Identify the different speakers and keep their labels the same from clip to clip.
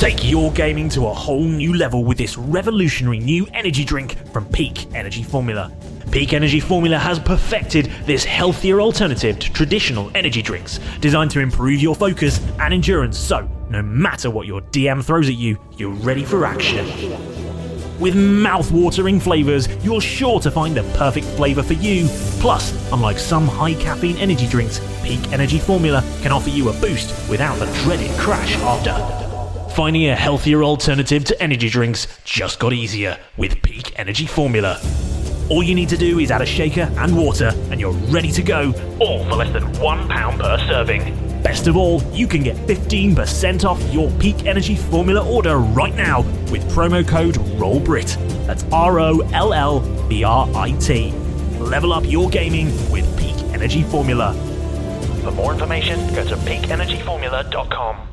Speaker 1: Take your gaming to a whole new level with this revolutionary new energy drink from Peak Energy Formula. Peak Energy Formula has perfected this healthier alternative to traditional energy drinks, designed to improve your focus and endurance, so no matter what your DM throws at you, you're ready for action. With mouth-watering flavours, you're sure to find the perfect flavour for you. Plus, unlike some high-caffeine energy drinks, Peak Energy Formula can offer you a boost without the dreaded crash after. Finding a healthier alternative to energy drinks just got easier with Peak Energy Formula. All you need to do is add a shaker and water and you're ready to go, all for less than £1 per serving. Best of all, you can get 15% off your Peak Energy Formula order right now with promo code ROLLBRIT. That's ROLLBRIT. Level up your gaming with Peak Energy Formula. For more information, go to peakenergyformula.com.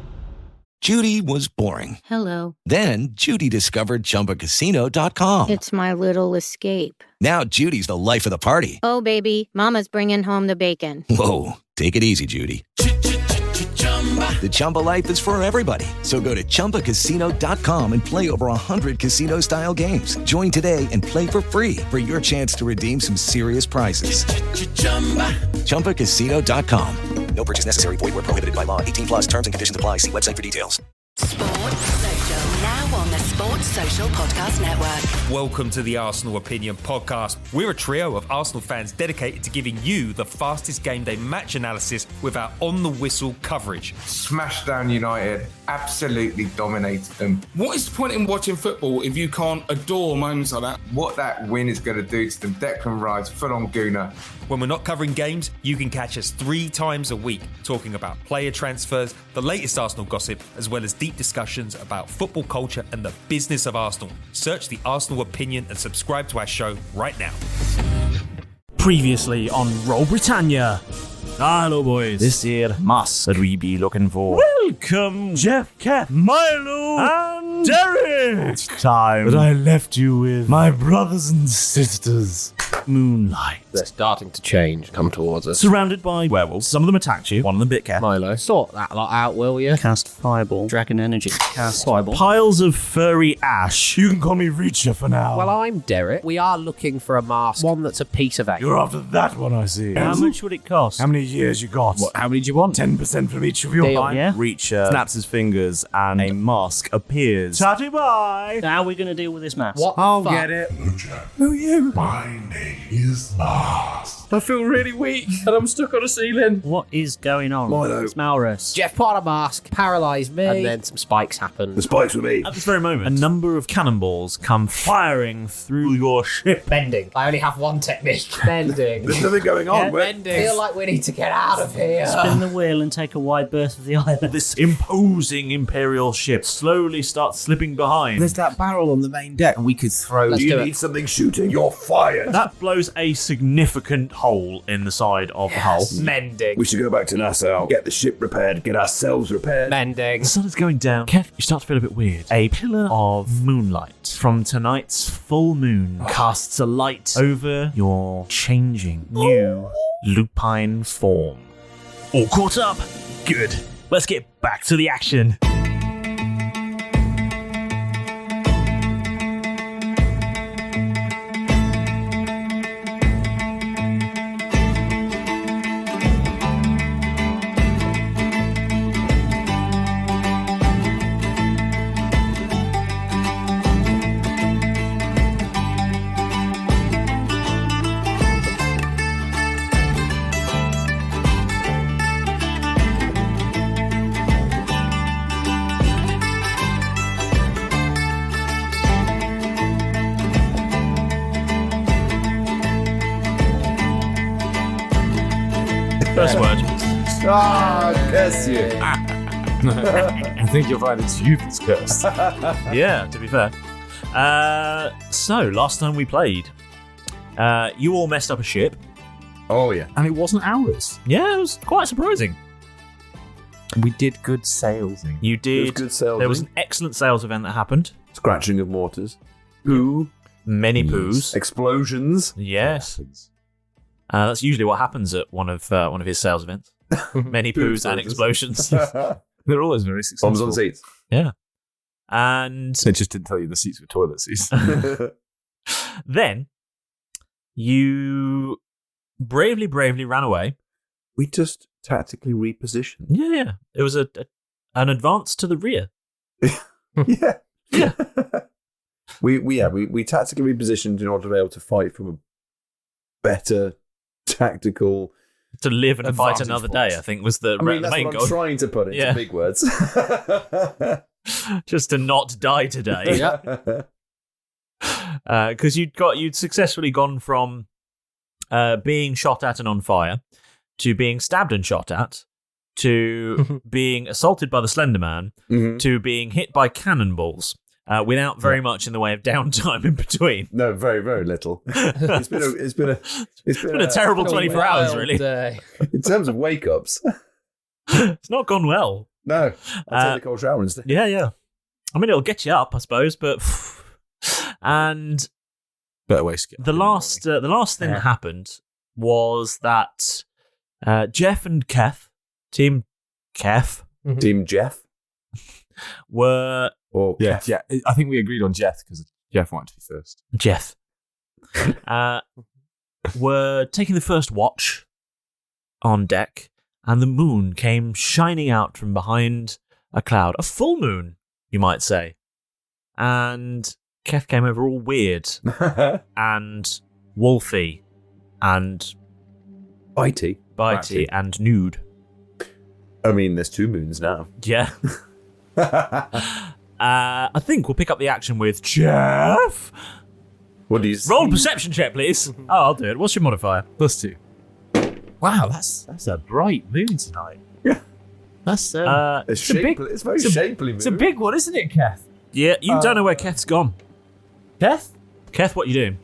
Speaker 2: Judy was boring.
Speaker 3: Hello.
Speaker 2: Then Judy discovered ChumbaCasino.com.
Speaker 3: It's my little escape.
Speaker 2: Now Judy's the life of the party.
Speaker 3: Oh, baby, mama's bringing home the bacon.
Speaker 2: Whoa, take it easy, Judy. The Chumba life is for everybody. So go to ChumbaCasino.com and play over 100 casino-style games. Join today and play for free for your chance to redeem some serious prizes. ChumbaCasino.com. No purchase necessary. Void where prohibited by law. 18 plus terms and conditions apply. See website for details.
Speaker 4: Sports Social, now on the Sports Social Podcast Network.
Speaker 5: Welcome to the Arsenal Opinion Podcast. We're a trio of Arsenal fans dedicated to giving you the fastest game day match analysis with our on-the-whistle coverage.
Speaker 6: Smashed down United, absolutely dominated them.
Speaker 7: What is the point in watching football if you can't adore moments like that?
Speaker 6: What that win is going to do to them, Declan Rice, full-on gooner.
Speaker 5: When we're not covering games, you can catch us 3 times a week talking about player transfers, the latest Arsenal gossip, as well as deep discussions about football culture and the business of Arsenal. Search the Arsenal Opinion and subscribe to our show right now.
Speaker 1: Previously on Roll Britannia. Hello, boys.
Speaker 8: This here mask that we be looking for.
Speaker 1: Welcome, Jeff, Kev, Milo, and Derek.
Speaker 8: It's time that I left you with my brothers and sisters. Moonlight.
Speaker 9: They're starting to change, come towards us.
Speaker 1: Surrounded by werewolves. Some of them attacked you. One of them bit Kev.
Speaker 9: Milo, sort that lot out, will you?
Speaker 8: Cast Fireball. Dragon Energy. Cast
Speaker 9: Fireball.
Speaker 1: Piles of furry ash.
Speaker 8: You can call me Reacher for now.
Speaker 9: Well, I'm Derek. We are looking for a mask, one that's a piece of egg.
Speaker 8: You're after that one, I see.
Speaker 1: How much would it cost?
Speaker 8: How many years you got?
Speaker 1: What, how many do you want?
Speaker 8: 10% from each of your
Speaker 9: Deal.
Speaker 8: line.
Speaker 1: Yeah.
Speaker 8: Reacher snaps his fingers and a mask appears. Chatty bye.
Speaker 10: How are we going to deal with this mask?
Speaker 9: What
Speaker 8: I'll
Speaker 9: the fuck?
Speaker 8: get it. Who are you?
Speaker 11: My name is Mars.
Speaker 9: I feel really weak and I'm stuck on a ceiling.
Speaker 10: What is going on?
Speaker 11: Milo.
Speaker 10: It's Malrus.
Speaker 9: Jeff put on a mask, paralysed me, and then some spikes happened.
Speaker 11: The spikes were me.
Speaker 1: At this very moment, a number of cannonballs come firing through your ship.
Speaker 9: Bending. I only have one technique. Bending.
Speaker 11: There's nothing going on.
Speaker 9: Bending. I feel like we need to get out of here.
Speaker 10: Spin the wheel and take a wide berth of the island.
Speaker 1: This imposing Imperial ship slowly starts slipping behind.
Speaker 8: There's that barrel on the main deck and we could throw.
Speaker 9: Let's
Speaker 11: You
Speaker 9: do
Speaker 11: need
Speaker 9: it.
Speaker 11: something shooting. You're fired.
Speaker 1: That blows a significant hole in the side of the hull.
Speaker 9: Mending.
Speaker 11: We should go back to Nassau, get the ship repaired, get ourselves repaired.
Speaker 9: Mending.
Speaker 1: The sun is going down. Kev, you start to feel a bit weird. A pillar of moonlight from tonight's full moon casts a light over your changing new lupine form. All caught up? Good. Let's get back to the action. First word.
Speaker 6: Ah, curse you.
Speaker 8: I think you'll find its youth is cursed.
Speaker 1: Yeah, to be fair. So, last time we played, you all messed up a ship.
Speaker 6: Oh, yeah.
Speaker 8: And it wasn't ours.
Speaker 1: Yeah, it was quite surprising.
Speaker 8: We did good salesing.
Speaker 1: You
Speaker 11: It was
Speaker 1: did.
Speaker 11: good sales.
Speaker 1: There was an excellent sales event that happened.
Speaker 11: Scratching of mortars.
Speaker 1: Poo. Many poos.
Speaker 11: Explosions.
Speaker 1: Yes. That's usually what happens at one of his sales events. Many poos and explosions.
Speaker 8: They're always very successful.
Speaker 11: Bombs on seats.
Speaker 1: Yeah. And
Speaker 8: They just didn't tell you the seats were toilet seats.
Speaker 1: then you bravely ran away.
Speaker 11: We just tactically repositioned.
Speaker 1: Yeah. It was an advance to the rear.
Speaker 11: Yeah.
Speaker 1: Yeah.
Speaker 11: We tactically repositioned in order to be able to fight from a better tactical.
Speaker 1: To live and fight
Speaker 11: advantage
Speaker 1: another
Speaker 11: for us.
Speaker 1: day, I think, was the
Speaker 11: That's
Speaker 1: main
Speaker 11: what
Speaker 1: goal.
Speaker 11: I'm trying to put into big words.
Speaker 1: Just to not die today. Because you'd successfully gone from being shot at and on fire to being stabbed and shot at to being assaulted by the Slender Man to being hit by cannonballs without very much in the way of downtime in between.
Speaker 11: No, very, very little. It's been
Speaker 1: a terrible 24 hours, really.
Speaker 9: Day.
Speaker 11: In terms of wake ups,
Speaker 1: It's not gone well.
Speaker 11: no. I'll take a cold shower instead.
Speaker 1: Yeah. I mean, it'll get you up, I suppose, but and
Speaker 8: Better way to get
Speaker 1: the last thing that happened was that Jeff and Keth, Team Keth,
Speaker 11: Team Jeff.
Speaker 1: were
Speaker 11: Or
Speaker 8: Yeah,
Speaker 11: Kev.
Speaker 8: yeah. I think we agreed on Jeff because Jeff wanted to be first.
Speaker 1: Jeff were taking the first watch on deck, and the moon came shining out from behind a cloud, a full moon, you might say. And Keth came over all weird and wolfy and
Speaker 11: Bitey.
Speaker 1: bitey and nude.
Speaker 11: I mean, there's 2 moons now.
Speaker 1: Yeah. I think we'll pick up the action with Jeff.
Speaker 11: What do you
Speaker 1: Roll a perception check, please. Oh, I'll do it. What's your modifier?
Speaker 8: +2. Wow, that's a bright moon tonight.
Speaker 10: That's
Speaker 11: It's shapely. It's very shapely moon.
Speaker 10: it's a big one, isn't it, Kath?
Speaker 1: Yeah, you don't know where Keth's gone.
Speaker 10: Kath?
Speaker 1: Keth, what you doing?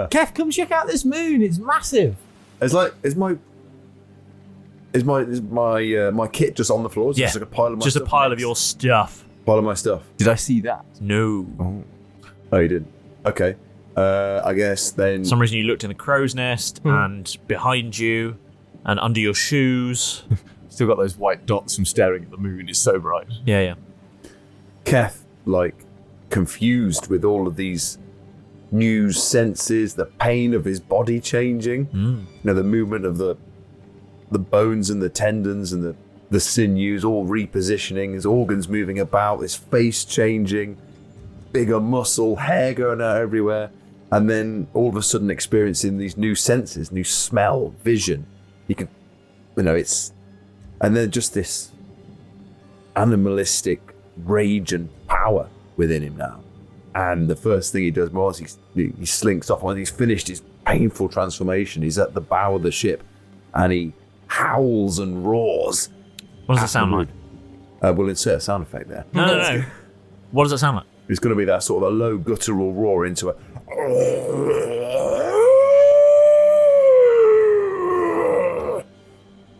Speaker 10: Kath, come check out this moon. It's massive.
Speaker 11: It's like is my kit just on the floor? Is it
Speaker 1: Yeah,
Speaker 11: just like a pile of my
Speaker 1: just
Speaker 11: stuff
Speaker 1: a pile of
Speaker 11: next?
Speaker 1: your stuff.
Speaker 11: Pile of my stuff.
Speaker 8: Did I see that?
Speaker 1: No.
Speaker 11: Oh, you didn't. Okay. I guess then.
Speaker 1: For some reason you looked in the crow's nest and behind you and under your shoes.
Speaker 8: Still got those white dots from staring at the moon. It's so bright.
Speaker 1: Yeah.
Speaker 11: Keth, confused with all of these new senses, the pain of his body changing, the movement of the bones and the tendons and the sinews all repositioning, his organs moving about, his face changing, bigger muscle, hair going out everywhere, and then all of a sudden experiencing these new senses, new smell, vision. He can, and then just this animalistic rage and power within him now. And the first thing he does was he slinks off. When he's finished his painful transformation, he's at the bow of the ship and he howls and roars.
Speaker 1: What does that sound like?
Speaker 11: We'll insert a sound effect there.
Speaker 1: No. What does that sound like?
Speaker 11: It's going to be that sort of a low guttural roar into a...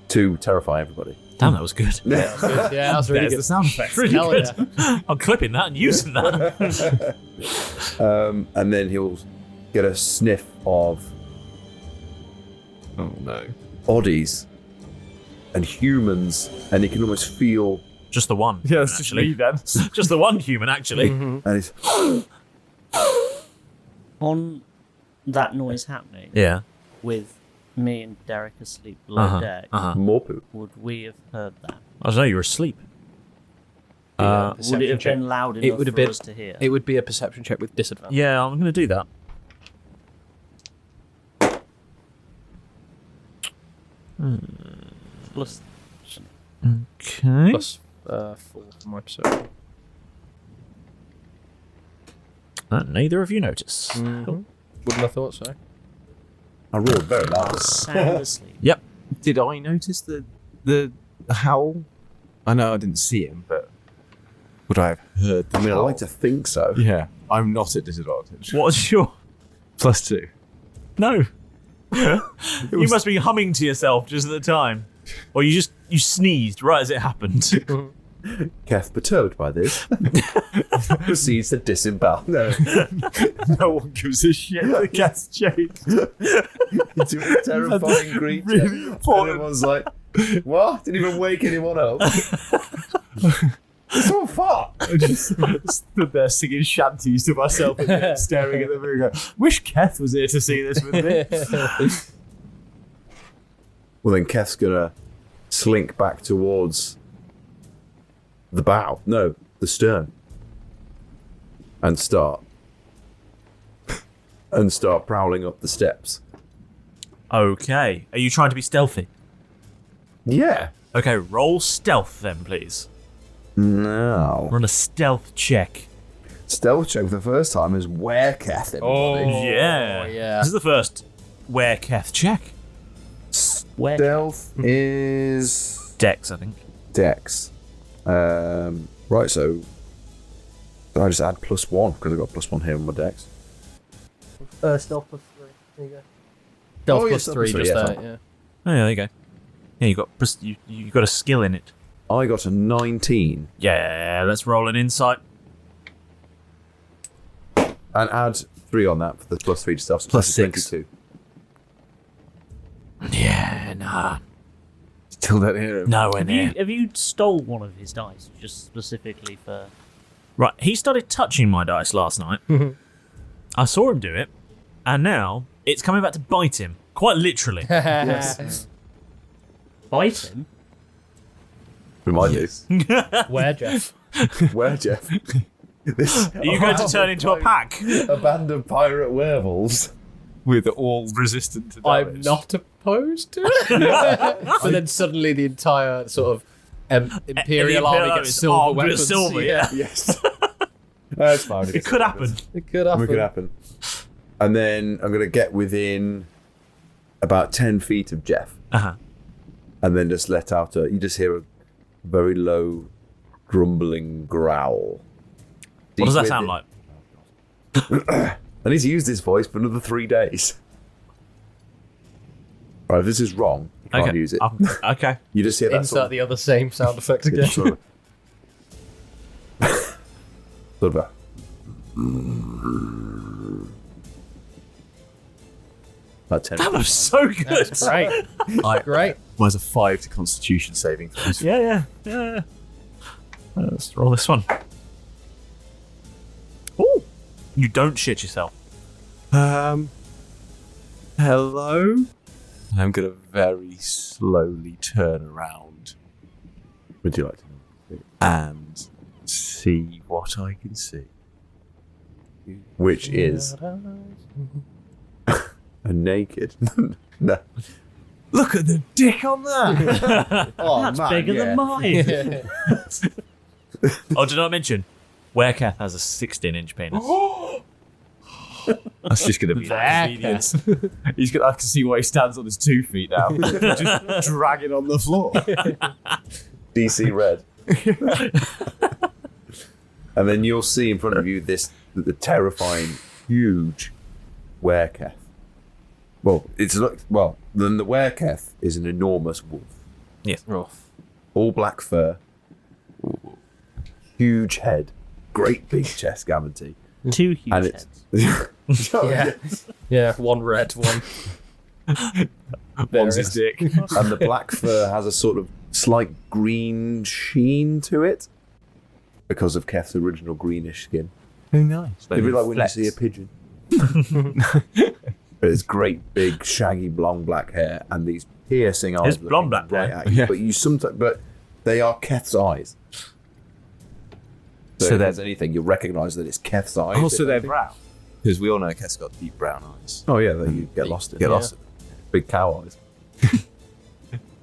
Speaker 11: to terrify everybody.
Speaker 1: Damn, that was good.
Speaker 9: Yeah, that was really
Speaker 8: There's
Speaker 9: good.
Speaker 8: the sound effect.
Speaker 1: Really
Speaker 9: Hell
Speaker 1: good.
Speaker 9: yeah.
Speaker 1: I'm clipping that and using that.
Speaker 11: And then he'll get a sniff of
Speaker 8: Oh no.
Speaker 11: bodies and humans, and he can almost feel...
Speaker 1: Just the one.
Speaker 8: Yeah, that's just me then.
Speaker 1: Just the one human, actually.
Speaker 11: And he's...
Speaker 10: On that noise happening,
Speaker 1: Yeah.
Speaker 10: with me and Derek asleep below deck,
Speaker 11: more poop.
Speaker 10: would we have heard that?
Speaker 1: I don't know, you were asleep.
Speaker 10: Would it have been loud enough
Speaker 9: would have
Speaker 10: for
Speaker 9: been.
Speaker 10: us to hear?
Speaker 9: It would be a perception check with disadvantage.
Speaker 1: Yeah, I'm going to do that.
Speaker 10: Plus,
Speaker 1: Okay.
Speaker 9: Plus 4 for my perception.
Speaker 1: Neither of you notice.
Speaker 9: Wouldn't have thought so.
Speaker 11: I roared very loud.
Speaker 10: sound asleep.
Speaker 1: Yep.
Speaker 8: Did I notice the howl? I know I didn't see him, but would I have heard the
Speaker 11: I mean, I
Speaker 8: howl?
Speaker 11: like to think so.
Speaker 8: Yeah, I'm not at disadvantage.
Speaker 1: What's your...
Speaker 8: +2.
Speaker 1: No. You must be humming to yourself just at the time. Or you sneezed right as it happened.
Speaker 11: Keth, perturbed by this, proceeds to disembowel. No.
Speaker 8: No one gives a shit. The cat's changed.
Speaker 11: Into a terrifying creature.
Speaker 8: Really
Speaker 11: And
Speaker 8: important.
Speaker 11: everyone's like, what? Didn't even wake anyone up. It's all fuck?
Speaker 8: I just stood there singing shanties to myself and staring at the moon. Going, wish Keth was here to see this with me.
Speaker 11: Well, then Keth's gonna slink back towards the bow. No, the stern. And start prowling up the steps.
Speaker 1: Okay. Are you trying to be stealthy?
Speaker 11: Yeah.
Speaker 1: Okay, roll stealth then, please.
Speaker 11: No.
Speaker 1: Run a stealth check.
Speaker 11: Stealth check for the first time is where Keth, everybody.
Speaker 1: Yeah. This is the first where Keth check.
Speaker 11: Stealth is...
Speaker 1: Dex, I think.
Speaker 11: Dex. Right, so I just add +1 because I've got +1 here on my Dex.
Speaker 9: Stealth +3. There you go. Stealth +3, just there, yeah.
Speaker 1: Oh, yeah, there you go. Yeah, you got a skill in it.
Speaker 11: I got a 19.
Speaker 1: Yeah, let's roll an insight.
Speaker 11: And add 3 on that for the +3 to stuff. So
Speaker 8: Plus 6.
Speaker 11: 22.
Speaker 1: Yeah, nah.
Speaker 8: Still don't hear him.
Speaker 1: Nowhere near.
Speaker 12: Have you stole one of his dice just specifically for...
Speaker 1: Right, he started touching my dice last night. I saw him do it, and now it's coming back to bite him. Quite literally.
Speaker 11: Yes.
Speaker 12: Bite him?
Speaker 11: Remind you.
Speaker 12: Where, Jeff?
Speaker 11: Where, Jeff?
Speaker 1: Are you going to turn into a pack?
Speaker 11: A band of pirate werewolves.
Speaker 8: With all resistant to damage.
Speaker 9: I'm not opposed to it. But then suddenly the entire sort of Imperial army gets silver weapons.
Speaker 1: Silver, yeah.
Speaker 11: Yes. That's fine.
Speaker 1: It could happen.
Speaker 9: It could happen.
Speaker 11: And then I'm going to get within about 10 feet of Jeff.
Speaker 1: Uh-huh.
Speaker 11: And then just let out you just hear a very low, grumbling growl.
Speaker 1: What does that sound like?
Speaker 11: I need to use this voice for another 3 days. Right, if this is wrong, you can't use it.
Speaker 1: Okay.
Speaker 11: You just hear that
Speaker 9: Insert the other same sound effect again.
Speaker 11: sort of a... About 10.
Speaker 1: That was so good.
Speaker 9: That's great. Great.
Speaker 8: Mine's a 5 to Constitution saving throws.
Speaker 1: Yeah. Let's roll this one. Ooh. You don't shit yourself.
Speaker 8: Hello? I'm going to very slowly turn around.
Speaker 11: Would you like to?
Speaker 8: And see what I can see.
Speaker 11: Which is... a naked... No.
Speaker 8: Look at the dick on that!
Speaker 12: That's bigger than mine.
Speaker 1: Oh, did I mention? Werekath has a 16-inch penis.
Speaker 8: That's just going to be convenience. He's gonna. I can see why he stands on his 2 feet now. Just dragging on the floor.
Speaker 11: DC red. And then you'll see in front of you the terrifying, huge Werekath. Then the Werekath is an enormous wolf.
Speaker 1: Yes.
Speaker 11: All black fur. Huge head. Great big chest cavity.
Speaker 12: 2 huge
Speaker 11: And
Speaker 12: heads.
Speaker 9: Yeah, one red, one.
Speaker 8: One's his dick.
Speaker 11: And the black fur has a sort of slight green sheen to it because of Keth's original greenish skin.
Speaker 8: Oh, nice.
Speaker 11: It'd be like when you see a pigeon. But it's great, big, shaggy, long black hair and these piercing eyes.
Speaker 1: It's blonde black
Speaker 11: right
Speaker 1: hair.
Speaker 11: at you. But they are Keth's eyes. So if there's anything, you'll recognise that it's Keth's eyes.
Speaker 8: Also, they're brown. Because we all know Keth's got deep brown eyes.
Speaker 11: Oh, yeah, you get lost in.
Speaker 8: Get lost in.
Speaker 11: Big cow eyes.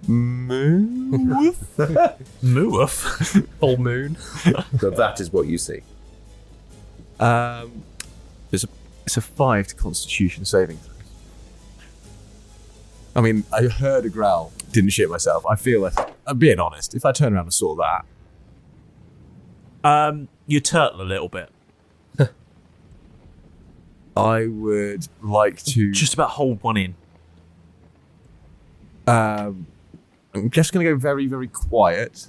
Speaker 8: Moo-woof?
Speaker 1: Moo-woof?
Speaker 9: Full moon.
Speaker 11: So that is what you see.
Speaker 8: It's a 5 to Constitution saving throw. I mean, I heard a growl, didn't shit myself. I feel like, I'm being honest, if I turned around and saw that,
Speaker 1: you turtle a little bit.
Speaker 8: I would like to...
Speaker 1: Just about hold one in.
Speaker 8: I'm just going to go very, very quiet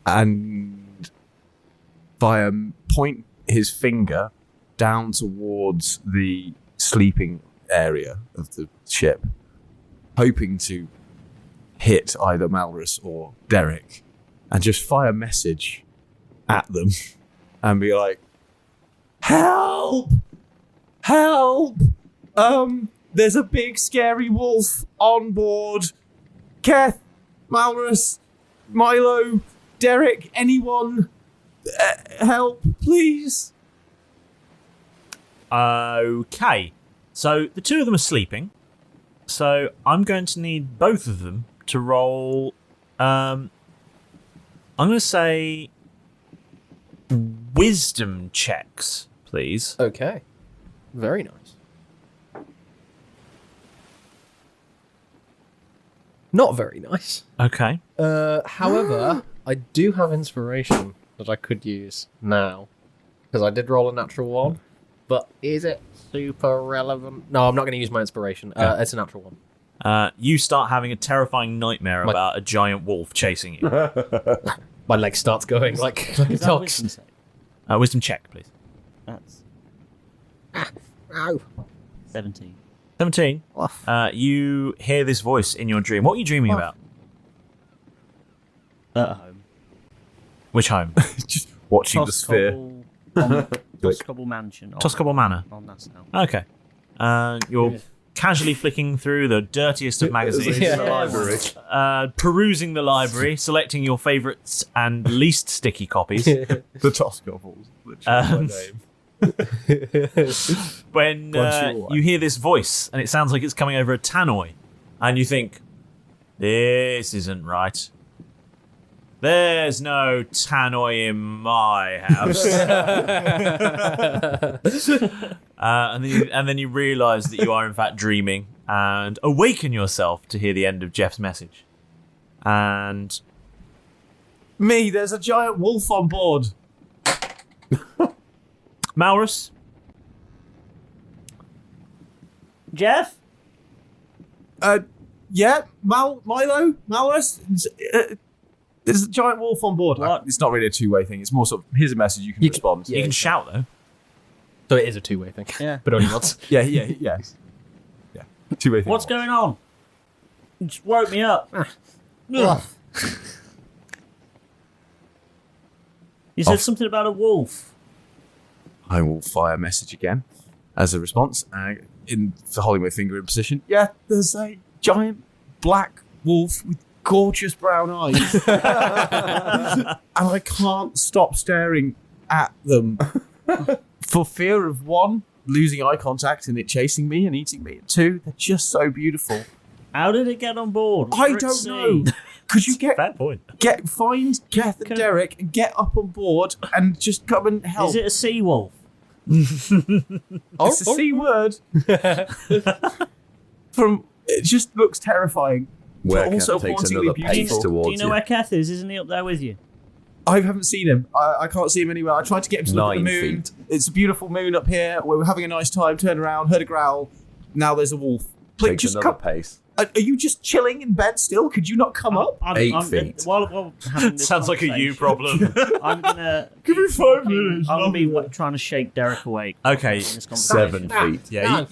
Speaker 8: and point his finger down towards the sleeping area of the ship, hoping to hit either Malrus or Derek and just fire a message at them and be like, help! Help! There's a big scary wolf on board. Keth, Malrus, Milo, Derek, anyone, help, please.
Speaker 1: Okay. So the two of them are sleeping. So I'm going to need both of them to roll. I'm going to say wisdom checks, please.
Speaker 9: Okay. Very nice. Not very nice.
Speaker 1: Okay.
Speaker 9: However, I do have inspiration that I could use now. Because I did roll a natural one. But is it super relevant? No, I'm not going to use my inspiration. It's a natural one.
Speaker 1: You start having a terrifying nightmare about a giant wolf chasing you.
Speaker 9: My leg starts going like a dog's.
Speaker 1: Wisdom check, please.
Speaker 12: That's
Speaker 9: Ow.
Speaker 12: 17.
Speaker 1: 17. You hear this voice in your dream. What are you dreaming about?
Speaker 12: At home.
Speaker 1: Which home?
Speaker 8: Just watching the sphere.
Speaker 12: Toscobble Mansion.
Speaker 1: Toscobble Manor.
Speaker 12: On that sound.
Speaker 1: Okay. You're casually flicking through the dirtiest of magazines.
Speaker 11: In the library.
Speaker 1: Perusing the library, selecting your favourites and least sticky copies.
Speaker 8: The Toscobbles. Literally my name.
Speaker 1: When you hear this voice, and it sounds like it's coming over a tannoy, and you think, this isn't right. There's no tannoy in my house. and then you realise that you are in fact dreaming and awaken yourself to hear the end of Jeff's message. And
Speaker 8: Me, there's a giant wolf on board.
Speaker 1: Malrus?
Speaker 12: Jeff?
Speaker 8: Yeah, Milo, Malrus. There's a giant wolf on board.
Speaker 12: What?
Speaker 8: It's not really a two-way thing. It's more sort of, here's a message, you can respond.
Speaker 1: You can shout, though.
Speaker 9: So it is a two-way thing.
Speaker 12: Yeah.
Speaker 9: But only once.
Speaker 8: Yeah. Two-way thing.
Speaker 12: What's going on? You just woke me up. You said something about a wolf.
Speaker 8: I will fire a message again as a response. For holding my finger in position. Yeah, there's a giant black wolf with gorgeous brown eyes. And I can't stop staring at them for fear of, one, losing eye contact and it chasing me and eating me. And two, they're just so beautiful.
Speaker 12: How did it get on board?
Speaker 8: I don't know. Could you
Speaker 1: Fair point.
Speaker 8: find Keth and Derek and get up on board and just come and help?
Speaker 12: Is it a sea wolf?
Speaker 8: It's a C word. It just looks terrifying.
Speaker 11: Where
Speaker 8: but also
Speaker 11: Keth takes
Speaker 8: hauntingly
Speaker 11: another pace
Speaker 8: beautiful.
Speaker 11: towards
Speaker 12: Do you know where Keth is? Isn't he up there with you?
Speaker 8: I haven't seen him. I can't see him anywhere. I tried to get him to look at the
Speaker 11: 9
Speaker 8: moon.
Speaker 11: feet.
Speaker 8: It's a beautiful moon up here. We're having a nice time. Turn around, heard a growl. Now there's a wolf. Please,
Speaker 11: Takes
Speaker 8: just
Speaker 11: another
Speaker 8: come.
Speaker 11: pace.
Speaker 8: Are you just chilling in bed still? Could you not come up?
Speaker 11: 8 feet.
Speaker 12: While having this
Speaker 1: Sounds like a you
Speaker 12: conversation,
Speaker 1: problem.
Speaker 12: I'm gonna
Speaker 8: Give me 5 minutes.
Speaker 12: I'm gonna be trying to shake Derek awake.
Speaker 1: Okay.
Speaker 12: In this conversation.
Speaker 11: 7 feet.
Speaker 1: Yeah,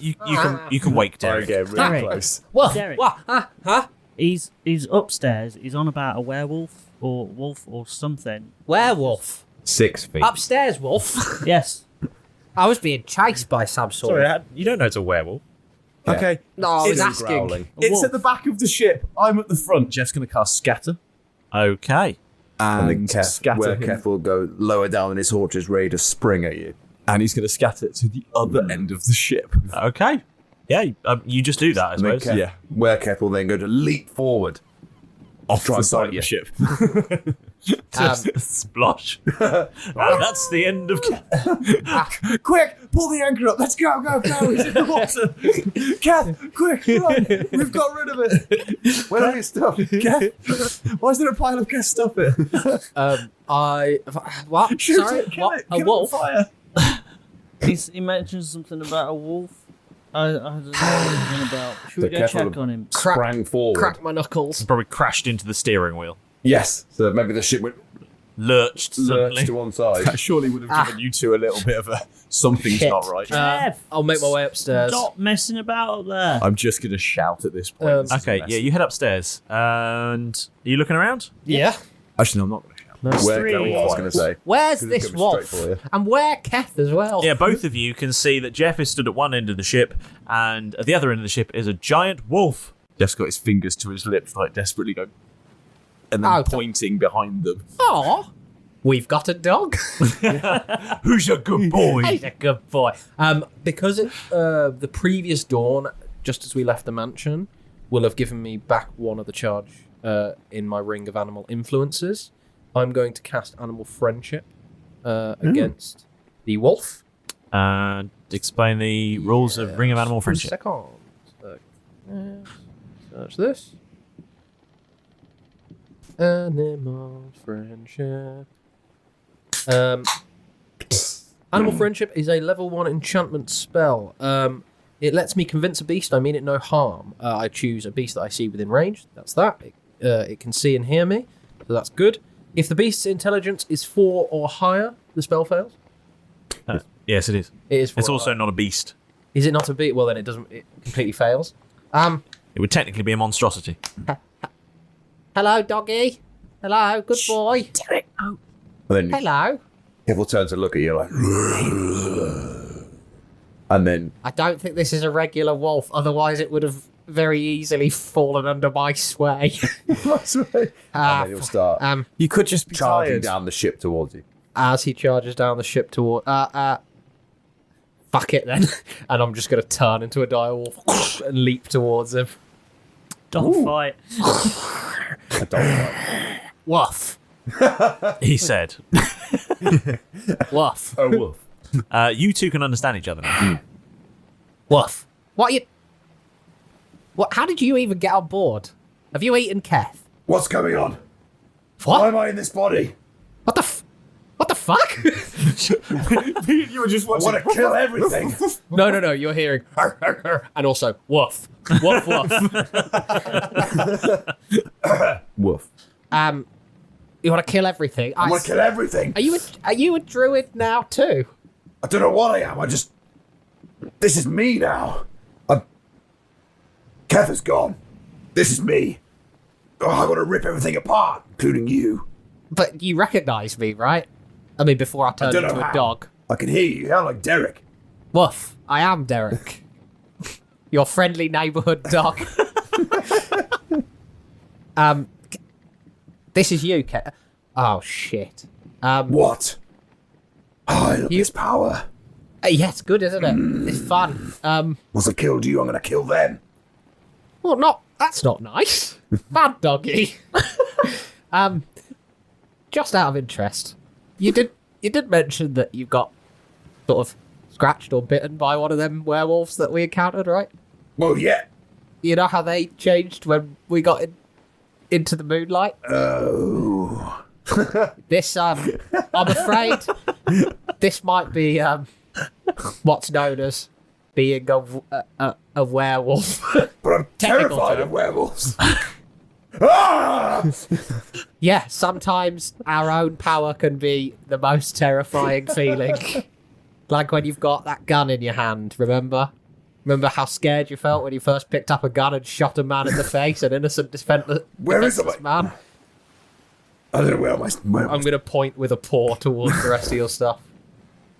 Speaker 1: you can wake Derek.
Speaker 11: Again, really
Speaker 12: Derek.
Speaker 11: close.
Speaker 12: Derek.
Speaker 9: Huh?
Speaker 12: He's upstairs. He's on about a werewolf or something.
Speaker 10: Werewolf.
Speaker 11: 6 feet.
Speaker 10: Upstairs, wolf.
Speaker 12: Yes.
Speaker 10: I was being chased by some sort
Speaker 1: Sorry,
Speaker 10: of...
Speaker 1: you don't know it's a werewolf.
Speaker 8: Okay.
Speaker 10: No, I was
Speaker 8: It's
Speaker 10: asking.
Speaker 11: growling.
Speaker 8: It's at the back of the ship. I'm at the front. Jeff's going to cast Scatter.
Speaker 1: Okay.
Speaker 11: And then Keth,
Speaker 8: scatter
Speaker 11: where
Speaker 8: him.
Speaker 11: Keth will go lower down in his horse is ready to spring at you.
Speaker 8: And he's going to scatter it to the other end of the ship.
Speaker 1: Okay. Yeah, you just do that, I
Speaker 11: And then
Speaker 1: suppose.
Speaker 11: Keth, where Keth will then go to leap forward.
Speaker 8: Off
Speaker 11: Try
Speaker 8: the
Speaker 11: and
Speaker 8: side
Speaker 11: bite
Speaker 8: of
Speaker 11: you.
Speaker 8: the ship.
Speaker 1: Splosh. And that's the end of.
Speaker 8: Quick, pull the anchor up. Let's go. He's in the water. Kath, quick, run. We've got rid of it.
Speaker 11: Where are you stuff?
Speaker 8: Kath, why is there a pile of Kath stuff here?
Speaker 10: What?
Speaker 8: Shoot
Speaker 10: Sorry?
Speaker 8: it, kill
Speaker 10: What?
Speaker 8: it,
Speaker 10: A
Speaker 8: get it
Speaker 10: wolf?
Speaker 8: on fire.
Speaker 12: He mentions something about a wolf. I don't know what he's about. Should we
Speaker 11: So
Speaker 12: go
Speaker 11: Keth
Speaker 12: check
Speaker 11: will
Speaker 12: on him?
Speaker 11: Sprang forward.
Speaker 10: Crack my knuckles.
Speaker 1: Probably crashed into the steering wheel.
Speaker 11: Yes. So maybe the ship went
Speaker 1: Lurched suddenly.
Speaker 11: lurched to one side.
Speaker 8: That surely would have given you two a little bit of a something's
Speaker 10: Shit.
Speaker 8: not right.
Speaker 12: Jeff,
Speaker 10: I'll make my way upstairs.
Speaker 12: stop messing about up there.
Speaker 8: I'm just going to shout at this point. This is a
Speaker 1: Okay,
Speaker 8: mess.
Speaker 1: yeah, you head upstairs. And are you looking around?
Speaker 10: Yeah.
Speaker 8: Actually, no, I'm not going to
Speaker 11: Where Keth, I was going to say.
Speaker 9: Where's
Speaker 11: Could've
Speaker 9: this
Speaker 11: come
Speaker 9: wolf?
Speaker 11: straight for you.
Speaker 9: And where Keth as well?
Speaker 1: Yeah, both of you can see that Jeff is stood at one end of the ship, and at the other end of the ship is a giant wolf.
Speaker 8: Jeff's got his fingers to his lips, like desperately going, and then pointing behind them.
Speaker 9: Oh, we've got a dog.
Speaker 1: Who's a good boy?
Speaker 9: He's a good boy. Because the previous dawn, just as we left the mansion, will have given me back one of the charge in my ring of animal influences. I'm going to cast Animal Friendship against the wolf.
Speaker 1: Explain the rules of Ring of Animal Friendship.
Speaker 9: Search this. Animal Friendship. Animal Friendship is a level 1 enchantment spell. It lets me convince a beast I mean it no harm. I choose a beast that I see within range. That's that. It can see and hear me, so that's good. If the beast's intelligence is 4 or higher, the spell fails.
Speaker 1: Yes, it is.
Speaker 9: It is.
Speaker 1: It's also not a beast.
Speaker 9: Is it not a beast? Well, then it doesn't. It completely fails.
Speaker 1: It would technically be a monstrosity.
Speaker 9: Hello, doggy. Hello, good boy.
Speaker 11: And then
Speaker 9: Hello.
Speaker 11: Keth will turn to look at you like, and then
Speaker 9: I don't think this is a regular wolf. Otherwise, it would have very easily fallen under my sway.
Speaker 11: and then he'll start.
Speaker 8: You could just be
Speaker 11: charging
Speaker 8: tired.
Speaker 11: down the ship towards you.
Speaker 9: As he charges down the ship toward... fuck it then. And I'm just going to turn into a dire wolf and leap towards him.
Speaker 12: Dog fight.
Speaker 11: A dog fight.
Speaker 9: Woof.
Speaker 1: He said.
Speaker 9: Woof.
Speaker 11: Oh, wolf.
Speaker 1: You two can understand each other now.
Speaker 9: Woof. What are you... What? How did you even get on board? Have you eaten Keth?
Speaker 11: What's going on?
Speaker 9: What?
Speaker 11: Why am I in this body?
Speaker 9: What the fuck?
Speaker 8: You were just watching.
Speaker 11: I want to kill everything.
Speaker 9: No. You're hearing... and also, woof. Woof, woof.
Speaker 11: Woof.
Speaker 9: You want to kill everything?
Speaker 11: I want to kill everything.
Speaker 9: Are you a druid now too?
Speaker 11: I don't know what I am. This is me now. Keth is gone. This is me. Oh, I got to rip everything apart, including you.
Speaker 9: But you recognise me, right? I mean, before I turned
Speaker 11: don't know
Speaker 9: into a
Speaker 11: how.
Speaker 9: dog.
Speaker 11: I can hear you. You sound like Derek.
Speaker 9: Woof. I am Derek. Your friendly neighbourhood dog. This is you, Keth. Oh, shit.
Speaker 11: What? Oh, I love this power.
Speaker 9: Yeah, it's good, isn't it? It's fun.
Speaker 11: Once I killed you, I'm going to kill them.
Speaker 9: Well, that's not nice. Bad doggy. Just out of interest, you did mention that you got sort of scratched or bitten by one of them werewolves that we encountered, right?
Speaker 11: Well, yeah.
Speaker 9: You know how they changed when we got into the moonlight?
Speaker 11: Oh.
Speaker 9: This, I'm afraid, this might be what's known as being a werewolf.
Speaker 11: But I'm terrified of werewolves. Ah!
Speaker 9: Yeah, sometimes our own power can be the most terrifying feeling. Like when you've got that gun in your hand, remember? Remember how scared you felt when you first picked up a gun and shot a man in the face, an innocent defenseless man?
Speaker 11: I don't know where
Speaker 9: I'm going to point with a paw towards the rest of your stuff.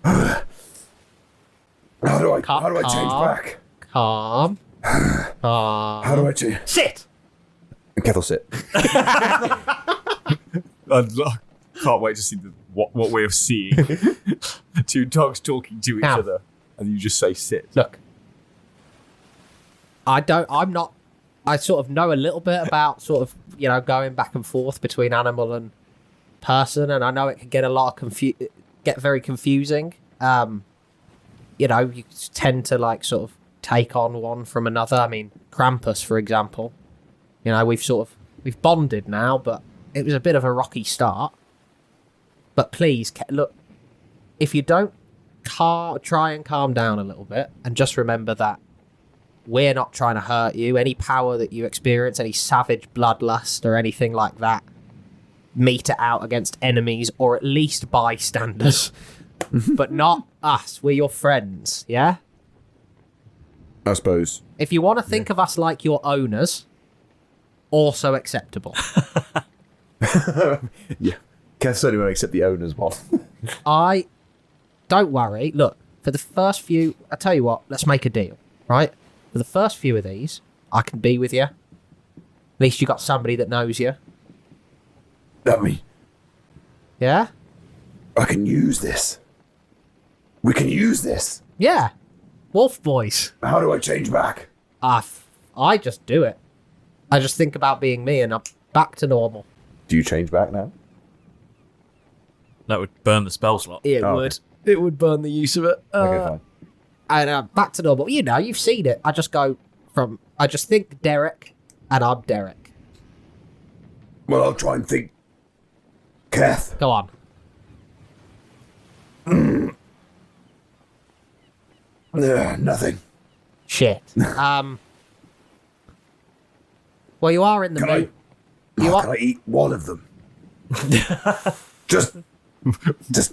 Speaker 11: How do I change back?
Speaker 9: Calm.
Speaker 11: How do I change?
Speaker 9: Sit!
Speaker 11: And Keth will sit.
Speaker 8: I can't wait to see what way of seeing two dogs talking to each other, and you just say sit.
Speaker 9: Look, I sort of know a little bit about sort of, going back and forth between animal and person, and I know it can get get very confusing. You tend to sort of take on one from another. I mean, Krampus, for example. We've bonded now, but it was a bit of a rocky start. But please, look, if you don't try and calm down a little bit, and just remember that we're not trying to hurt you. Any power that you experience, any savage bloodlust or anything like that, meet it out against enemies or at least bystanders. But not us. We're your friends, yeah?
Speaker 11: I suppose.
Speaker 9: If you want to think of us like your owners, also acceptable.
Speaker 11: Yeah. Kev's only going to accept the owner's one.
Speaker 9: Don't worry. Look, for the first few, I tell you what, let's make a deal, right? For the first few of these, I can be with you. At least you got somebody that knows you.
Speaker 11: That me.
Speaker 9: Yeah?
Speaker 11: I can use this. We can use this.
Speaker 9: Yeah. Wolf boys.
Speaker 11: How do I change back?
Speaker 9: I just do it. I just think about being me and I'm back to normal.
Speaker 11: Do you change back now?
Speaker 1: That would burn the spell slot.
Speaker 9: It would.
Speaker 11: Okay.
Speaker 9: It would burn the use of it.
Speaker 11: Okay, fine.
Speaker 9: And back to normal. You know, you've seen it. I just think Derek and I'm Derek.
Speaker 11: Well, I'll try and think. Kath.
Speaker 9: Go on.
Speaker 11: Nothing.
Speaker 9: Shit. Well, you are in the mood.
Speaker 11: Can I eat one of them? Just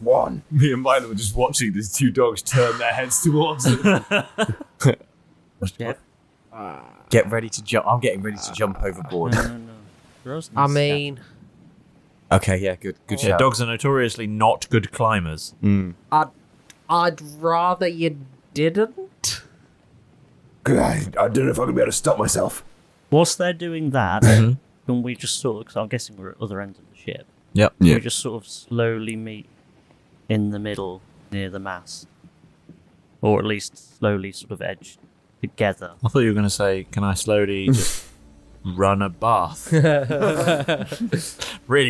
Speaker 11: one.
Speaker 8: Me and Milo were just watching these two dogs turn their heads towards them. Get ready to jump. I'm getting ready to jump overboard.
Speaker 12: No.
Speaker 9: I mean...
Speaker 8: Okay, yeah, good
Speaker 1: Yeah,
Speaker 8: shout.
Speaker 1: dogs are notoriously not good climbers.
Speaker 9: I'd rather you didn't.
Speaker 11: I don't know if I'm going to be able to stop myself.
Speaker 12: Whilst they're doing that, can we just sort of, because I'm guessing we're at other ends of the ship,
Speaker 1: Yep.
Speaker 12: we just sort of slowly meet in the middle near the mast? Or at least slowly sort of edge together.
Speaker 1: I thought you were going to say, can I slowly just run a bath? Really,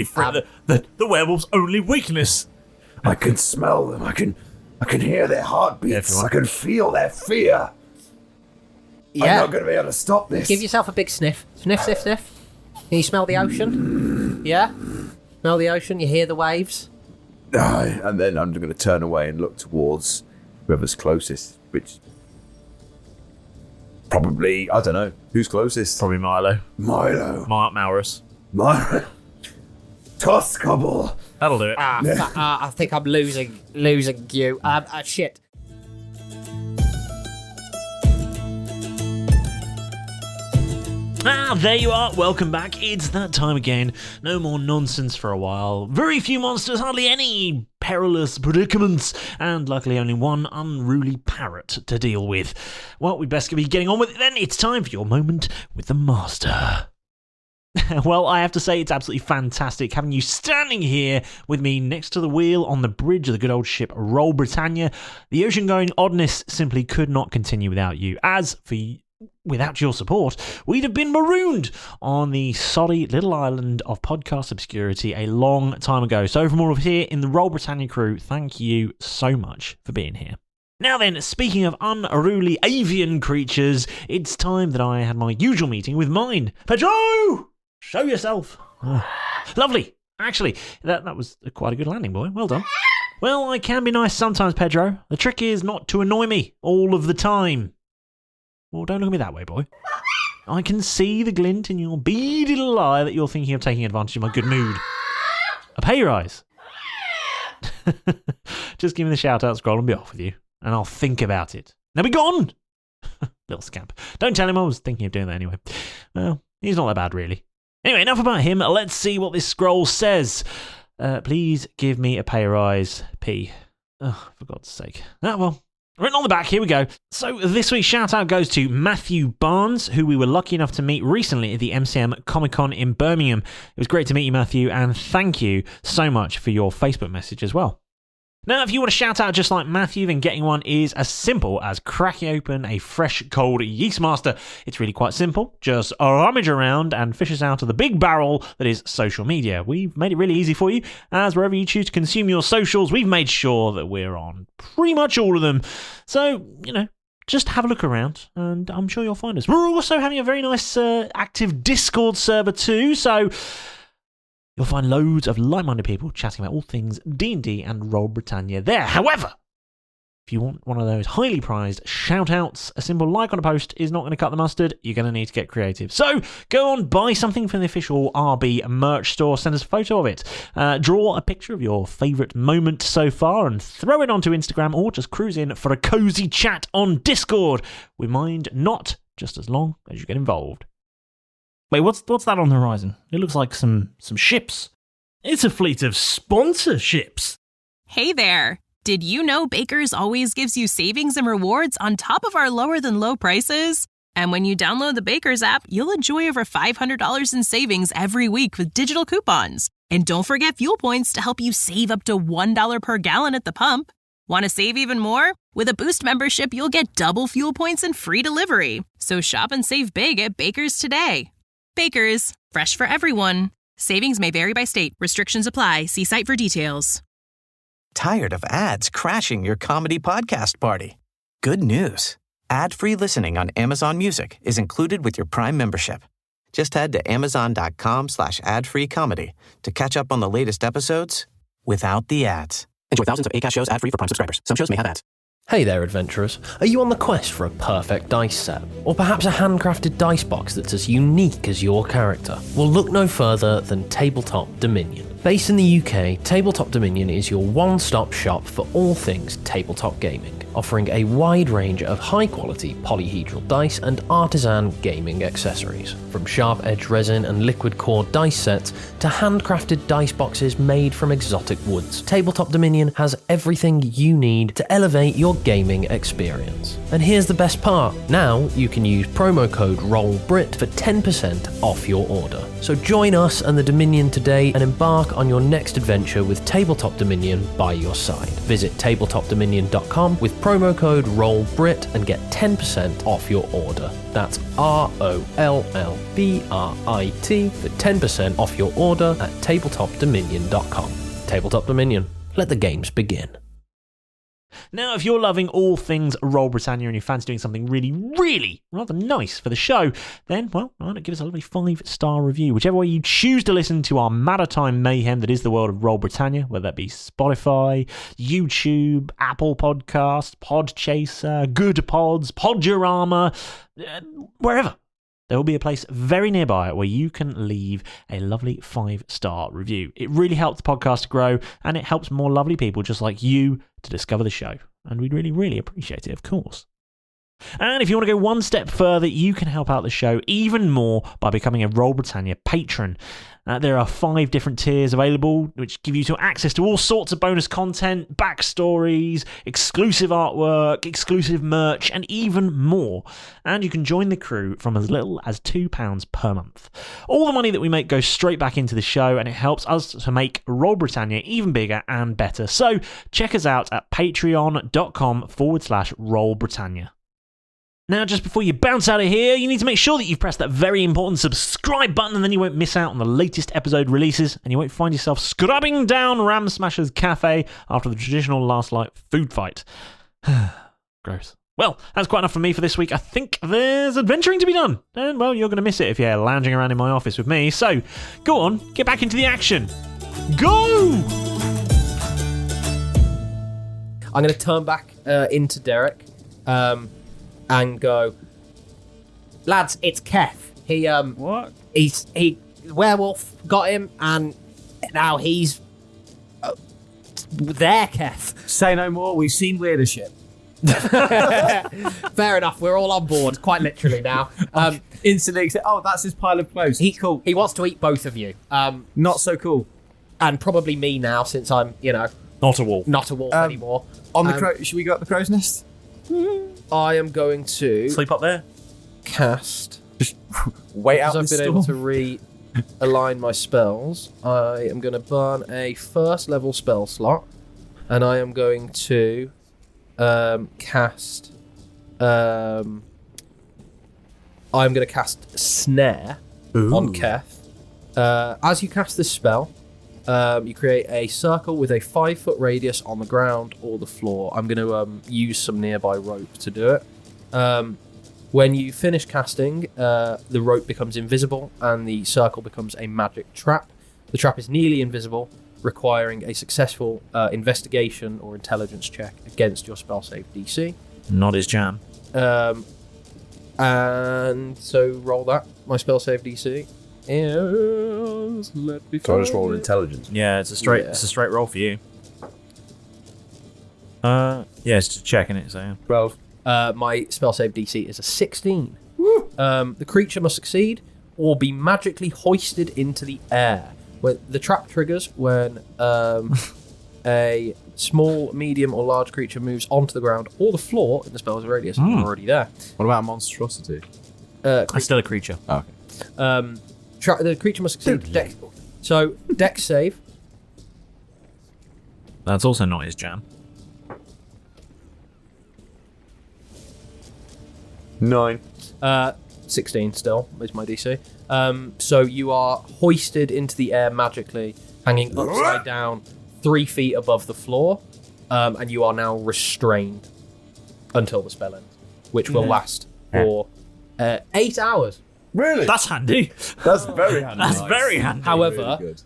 Speaker 1: the werewolf's only weakness.
Speaker 11: I can smell them. I can hear their heartbeats. I can feel their fear.
Speaker 9: Yeah.
Speaker 11: I'm not going to be able to stop this.
Speaker 9: Give yourself a big sniff. Sniff, sniff, sniff. Can you smell the ocean? Yeah? Smell the ocean, you hear the waves?
Speaker 11: And then I'm going to turn away and look towards whoever's closest, which... Probably, I don't know. Who's closest?
Speaker 1: Probably Milo. Maurus.
Speaker 11: Milo. Toscobble.
Speaker 1: That'll do it.
Speaker 9: I think I'm losing you. Shit.
Speaker 1: There you are. Welcome back. It's that time again. No more nonsense for a while. Very few monsters, hardly any perilous predicaments, and luckily only one unruly parrot to deal with. Well, we'd best be getting on with it then. It's time for your moment with the Master. Well, I have to say it's absolutely fantastic having you standing here with me next to the wheel on the bridge of the good old ship Roll Britannia. The ocean-going oddness simply could not continue without you. Without your support, we'd have been marooned on the soddy little island of podcast obscurity a long time ago. So from all of us here in the Roll Britannia crew, thank you so much for being here. Now then, speaking of unruly avian creatures, it's time that I had my usual meeting with mine. Pedro! Show yourself. Lovely. Actually, that was quite a good landing, boy. Well done. Well, I can be nice sometimes, Pedro. The trick is not to annoy me all of the time. Well, don't look at me that way, boy. I can see the glint in your beady little eye that you're thinking of taking advantage of my good mood. A pay rise. Just give me the shout-out scroll and be off with you, and I'll think about it. Now be gone! Little scamp. Don't tell him I was thinking of doing that anyway. Well, he's not that bad, really. Anyway, enough about him. Let's see what this scroll says. Please give me a pay rise, P. Oh, for God's sake. Well... Written on the back, here we go. So this week's shout out goes to Matthew Barnes, who we were lucky enough to meet recently at the MCM Comic Con in Birmingham. It was great to meet you, Matthew, and thank you so much for your Facebook message as well. Now, if you want a shout out just like Matthew, then getting one is as simple as cracking open a fresh, cold Yeastmaster. It's really quite simple. Just rummage around and fish us out of the big barrel that is social media. We've made it really easy for you, as wherever you choose to consume your socials, we've made sure that we're on pretty much all of them. So, just have a look around, and I'm sure you'll find us. We're also having a very nice active Discord server too, so... You'll find loads of like-minded people chatting about all things D&D and Roll Britannia there. However, if you want one of those highly prized shout-outs, a simple like on a post is not going to cut the mustard. You're going to need to get creative. So go on, buy something from the official RB merch store. Send us a photo of it. Draw a picture of your favourite moment so far and throw it onto Instagram, or just cruise in for a cozy chat on Discord. We mind not, just as long as you get involved.
Speaker 12: Wait, what's that on the horizon? It looks like some ships.
Speaker 1: It's a fleet of sponsorships.
Speaker 13: Hey there! Did you know Baker's always gives you savings and rewards on top of our lower than low prices? And when you download the Baker's app, you'll enjoy over $500 in savings every week with digital coupons. And don't forget fuel points to help you save up to $1 per gallon at the pump. Want to save even more? With a Boost membership, you'll get double fuel points and free delivery. So shop and save big at Baker's today. Baker's, fresh for everyone. Savings may vary by state. Restrictions apply. See site for details.
Speaker 14: Tired of ads crashing your comedy podcast party? Good news. Ad-free listening on Amazon Music is included with your Prime membership. Just head to amazon.com/ad-free comedy to catch up on the latest episodes without the ads. Enjoy thousands of Acast shows ad-free for Prime subscribers. Some shows may have ads.
Speaker 9: Hey there, adventurers. Are you on the quest for a perfect dice set? Or perhaps a handcrafted dice box that's as unique as your character? Well, look no further than Tabletop Dominion. Based in the UK, Tabletop Dominion is your one-stop shop for all things tabletop gaming, offering a wide range of high-quality polyhedral dice and artisan gaming accessories. From sharp-edged resin and liquid core dice sets to handcrafted dice boxes made from exotic woods, Tabletop Dominion has everything you need to elevate your gaming experience. And here's the best part. Now you can use promo code ROLLBRIT for 10% off your order. So join us and the Dominion today and embark on your next adventure with Tabletop Dominion by your side. Visit tabletopdominion.com with promo code ROLLBRIT and get 10% off your order. That's ROLLBRIT for 10% off your order at tabletopdominion.com. Tabletop Dominion. Let the games begin.
Speaker 1: Now, if you're loving all things Roll Britannia and you fancy doing something really rather nice for the show, then, well, why not give us a lovely 5-star review? Whichever way you choose to listen to our maritime mayhem that is the world of Roll Britannia, whether that be Spotify, YouTube, Apple Podcasts, Podchaser, Good Pods, Podurama, wherever. There will be a place very nearby where you can leave a lovely 5-star review. It really helps the podcast to grow, and it helps more lovely people just like you to discover the show. And we'd really appreciate it, of course. And if you want to go one step further, you can help out the show even more by becoming a Roll Britannia patron. There are 5 different tiers available, which give you access to all sorts of bonus content, backstories, exclusive artwork, exclusive merch, and even more. And you can join the crew from as little as £2 per month. All the money that we make goes straight back into the show, and it helps us to make Roll Britannia even bigger and better. So check us out at patreon.com/Roll Britannia. Now, just before you bounce out of here, you need to make sure that you've pressed that very important subscribe button, and then you won't miss out on the latest episode releases, and you won't find yourself scrubbing down Ram Smasher's cafe after the traditional last light food fight. Gross. Well, that's quite enough for me for this week. I think there's adventuring to be done, and, well, you're going to miss it if you're lounging around in my office with me. So, go on, get back into the action. Go!
Speaker 9: I'm going to turn back into Derek. And go, lads, it's Kef. He werewolf got him, and now he's there, Kef.
Speaker 10: Say no more. We've seen weirder shit.
Speaker 9: Fair enough. We're all on board, quite literally now.
Speaker 10: Instantly, that's his pile of clothes.
Speaker 9: Cool. He wants to eat both of you.
Speaker 10: Not so cool.
Speaker 9: And probably me now, since I'm,
Speaker 1: not a wolf.
Speaker 9: Not a wolf anymore.
Speaker 10: On the crow, should we go up the crow's nest?
Speaker 9: I am going to
Speaker 1: sleep up there.
Speaker 9: Cast.
Speaker 10: Just wait out.
Speaker 9: Because I've been able to realign my spells. I am going to burn a first level spell slot, and I am going to cast. I'm going to cast Snare on Kef. As you cast this spell, you create a circle with a 5-foot radius on the ground or the floor. I'm going to use some nearby rope to do it. When you finish casting, the rope becomes invisible and the circle becomes a magic trap. The trap is nearly invisible, requiring a successful investigation or intelligence check against your spell save DC.
Speaker 1: Not his jam.
Speaker 9: And so roll that. My spell save DC is... Let me
Speaker 11: So I just roll an intelligence.
Speaker 1: Yeah, it's a straight roll for you. Yeah, it's just checking it, so
Speaker 11: 12.
Speaker 9: My spell save DC is a 16. The creature must succeed or be magically hoisted into the air. When the trap triggers when a small, medium, or large creature moves onto the ground or the floor in the spell's radius. If you're already there.
Speaker 8: What about monstrosity?
Speaker 1: It's still a creature.
Speaker 8: Oh, okay.
Speaker 9: The creature must succeed. Dex save.
Speaker 1: That's also not his jam.
Speaker 11: 9.
Speaker 9: 16 still is my DC. So you are hoisted into the air magically, hanging upside down 3 feet above the floor, and you are now restrained until the spell ends, which will last for 8 hours.
Speaker 11: Really?
Speaker 1: That's handy.
Speaker 11: That's very handy.
Speaker 1: That's very handy.
Speaker 9: However,
Speaker 11: Really good.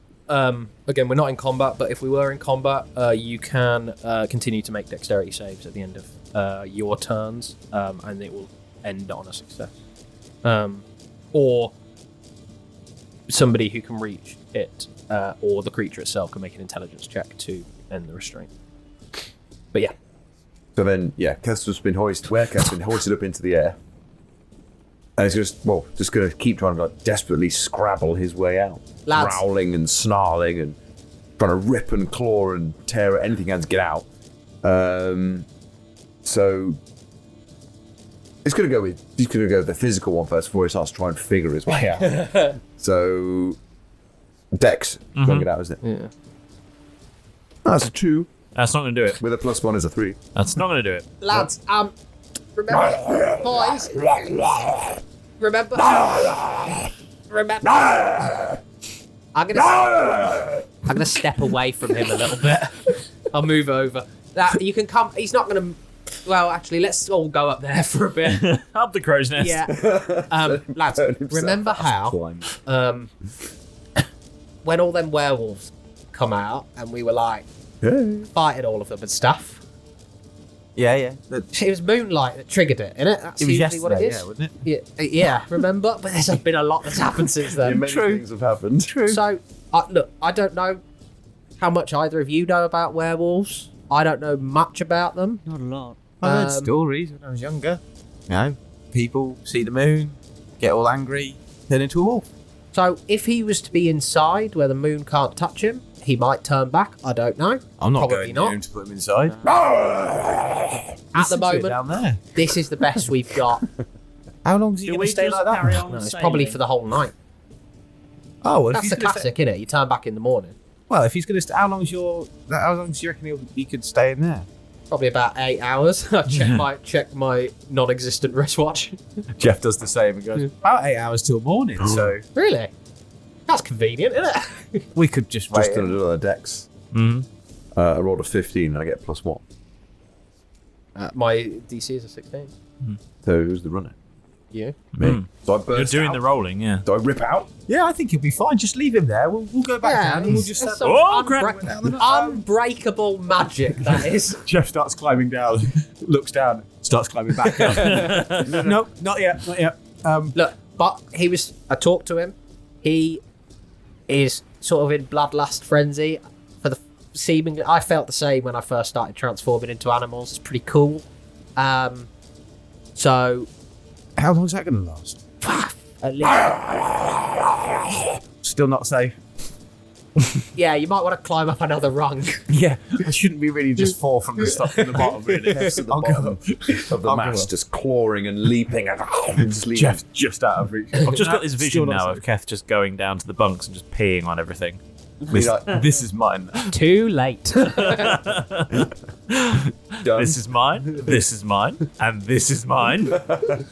Speaker 9: again, we're not in combat, but if we were in combat, you can continue to make dexterity saves at the end of your turns, and it will end on a success. Or somebody who can reach it, or the creature itself can make an intelligence check to end the restraint. But yeah.
Speaker 11: So then, Keth's just been hoisted. Where Keth's been hoisted up into the air. And he's just going to keep trying to desperately scrabble his way out.
Speaker 9: Lads.
Speaker 11: Growling and snarling and trying to rip and claw and tear at anything he can to get out. So he's going to go with the physical one first before he starts trying to figure his way out. So Dex, going to get out, isn't it?
Speaker 9: Yeah.
Speaker 11: That's a 2.
Speaker 1: That's not going to do it.
Speaker 11: With a +1 is a 3.
Speaker 1: That's not going to do it.
Speaker 9: Lads, remember, boys, remember, I'm gonna step away from him a little bit. I'll move over. You can come. He's not gonna. Well, actually, let's all go up there for a bit.
Speaker 1: Up the crow's nest.
Speaker 9: Yeah. Lads, remember how when all them werewolves come out and we were like fighting all of them and stuff.
Speaker 10: Yeah.
Speaker 9: It was Moonlight that triggered it, innit? That's
Speaker 10: It was
Speaker 9: usually what it is.
Speaker 10: yesterday, wasn't it?
Speaker 9: Yeah, remember? But there's been a lot that's happened since then.
Speaker 11: Many things have happened.
Speaker 10: True.
Speaker 9: So, look, I don't know how much either of you know about werewolves. I don't know much about them.
Speaker 12: Not a lot.
Speaker 10: I heard stories when I was younger. You know, people see the moon, get all angry, turn into a wolf.
Speaker 9: So, if he was to be inside where the moon can't touch him, he might turn back. I don't know.
Speaker 10: I'm not
Speaker 9: Probably
Speaker 10: going
Speaker 9: not.
Speaker 10: near him to put him inside.
Speaker 9: At the
Speaker 10: Listen to it
Speaker 9: moment,
Speaker 10: down there.
Speaker 9: this is the best we've got.
Speaker 10: How long is he going to stay like that?
Speaker 9: No, it's probably for the whole night.
Speaker 10: Oh, well, if
Speaker 9: That's
Speaker 10: he's
Speaker 9: the
Speaker 10: gonna
Speaker 9: classic, isn't it? You turn back in the morning.
Speaker 10: Well, if he's going to, how long do you reckon he could stay in there?
Speaker 9: Probably about 8 hours. I check my non-existent wristwatch.
Speaker 10: Jeff does the same and goes about 8 hours till morning. So
Speaker 9: Really? That's convenient, isn't it?
Speaker 10: we could just wait.
Speaker 11: Just going to do another Dex. I rolled a 15 and I get +1.
Speaker 9: My DC is a 16.
Speaker 11: So who's the runner?
Speaker 9: You?
Speaker 11: Me. So I burst
Speaker 1: You're doing
Speaker 11: out.
Speaker 1: the rolling, yeah.
Speaker 11: Do I rip out?
Speaker 10: Yeah, I think he'll be fine. Just leave him there. We'll go back down and we'll just.
Speaker 9: That's some unbreakable magic, that is.
Speaker 8: Jeff starts climbing down, looks down, starts climbing back up. No, not yet.
Speaker 9: Look, but I talked to him. He is sort of in bloodlust frenzy. Seemingly, I felt the same when I first started transforming into animals. It's pretty cool. So,
Speaker 10: how long is that going to last?
Speaker 9: At least.
Speaker 10: Still not safe.
Speaker 9: Yeah, you might want to climb up another rung.
Speaker 10: Yeah, I shouldn't be really just fall from the bottom. Really,
Speaker 11: Kef's at the bottom of the mast, just clawing and leaping and just leaping.
Speaker 10: Jeff's just out of reach.
Speaker 1: I've just got this vision now of Keth just going down to the bunks and just peeing on everything.
Speaker 10: This is mine.
Speaker 9: Too late.
Speaker 1: This is mine. This is mine. And this is mine.
Speaker 11: The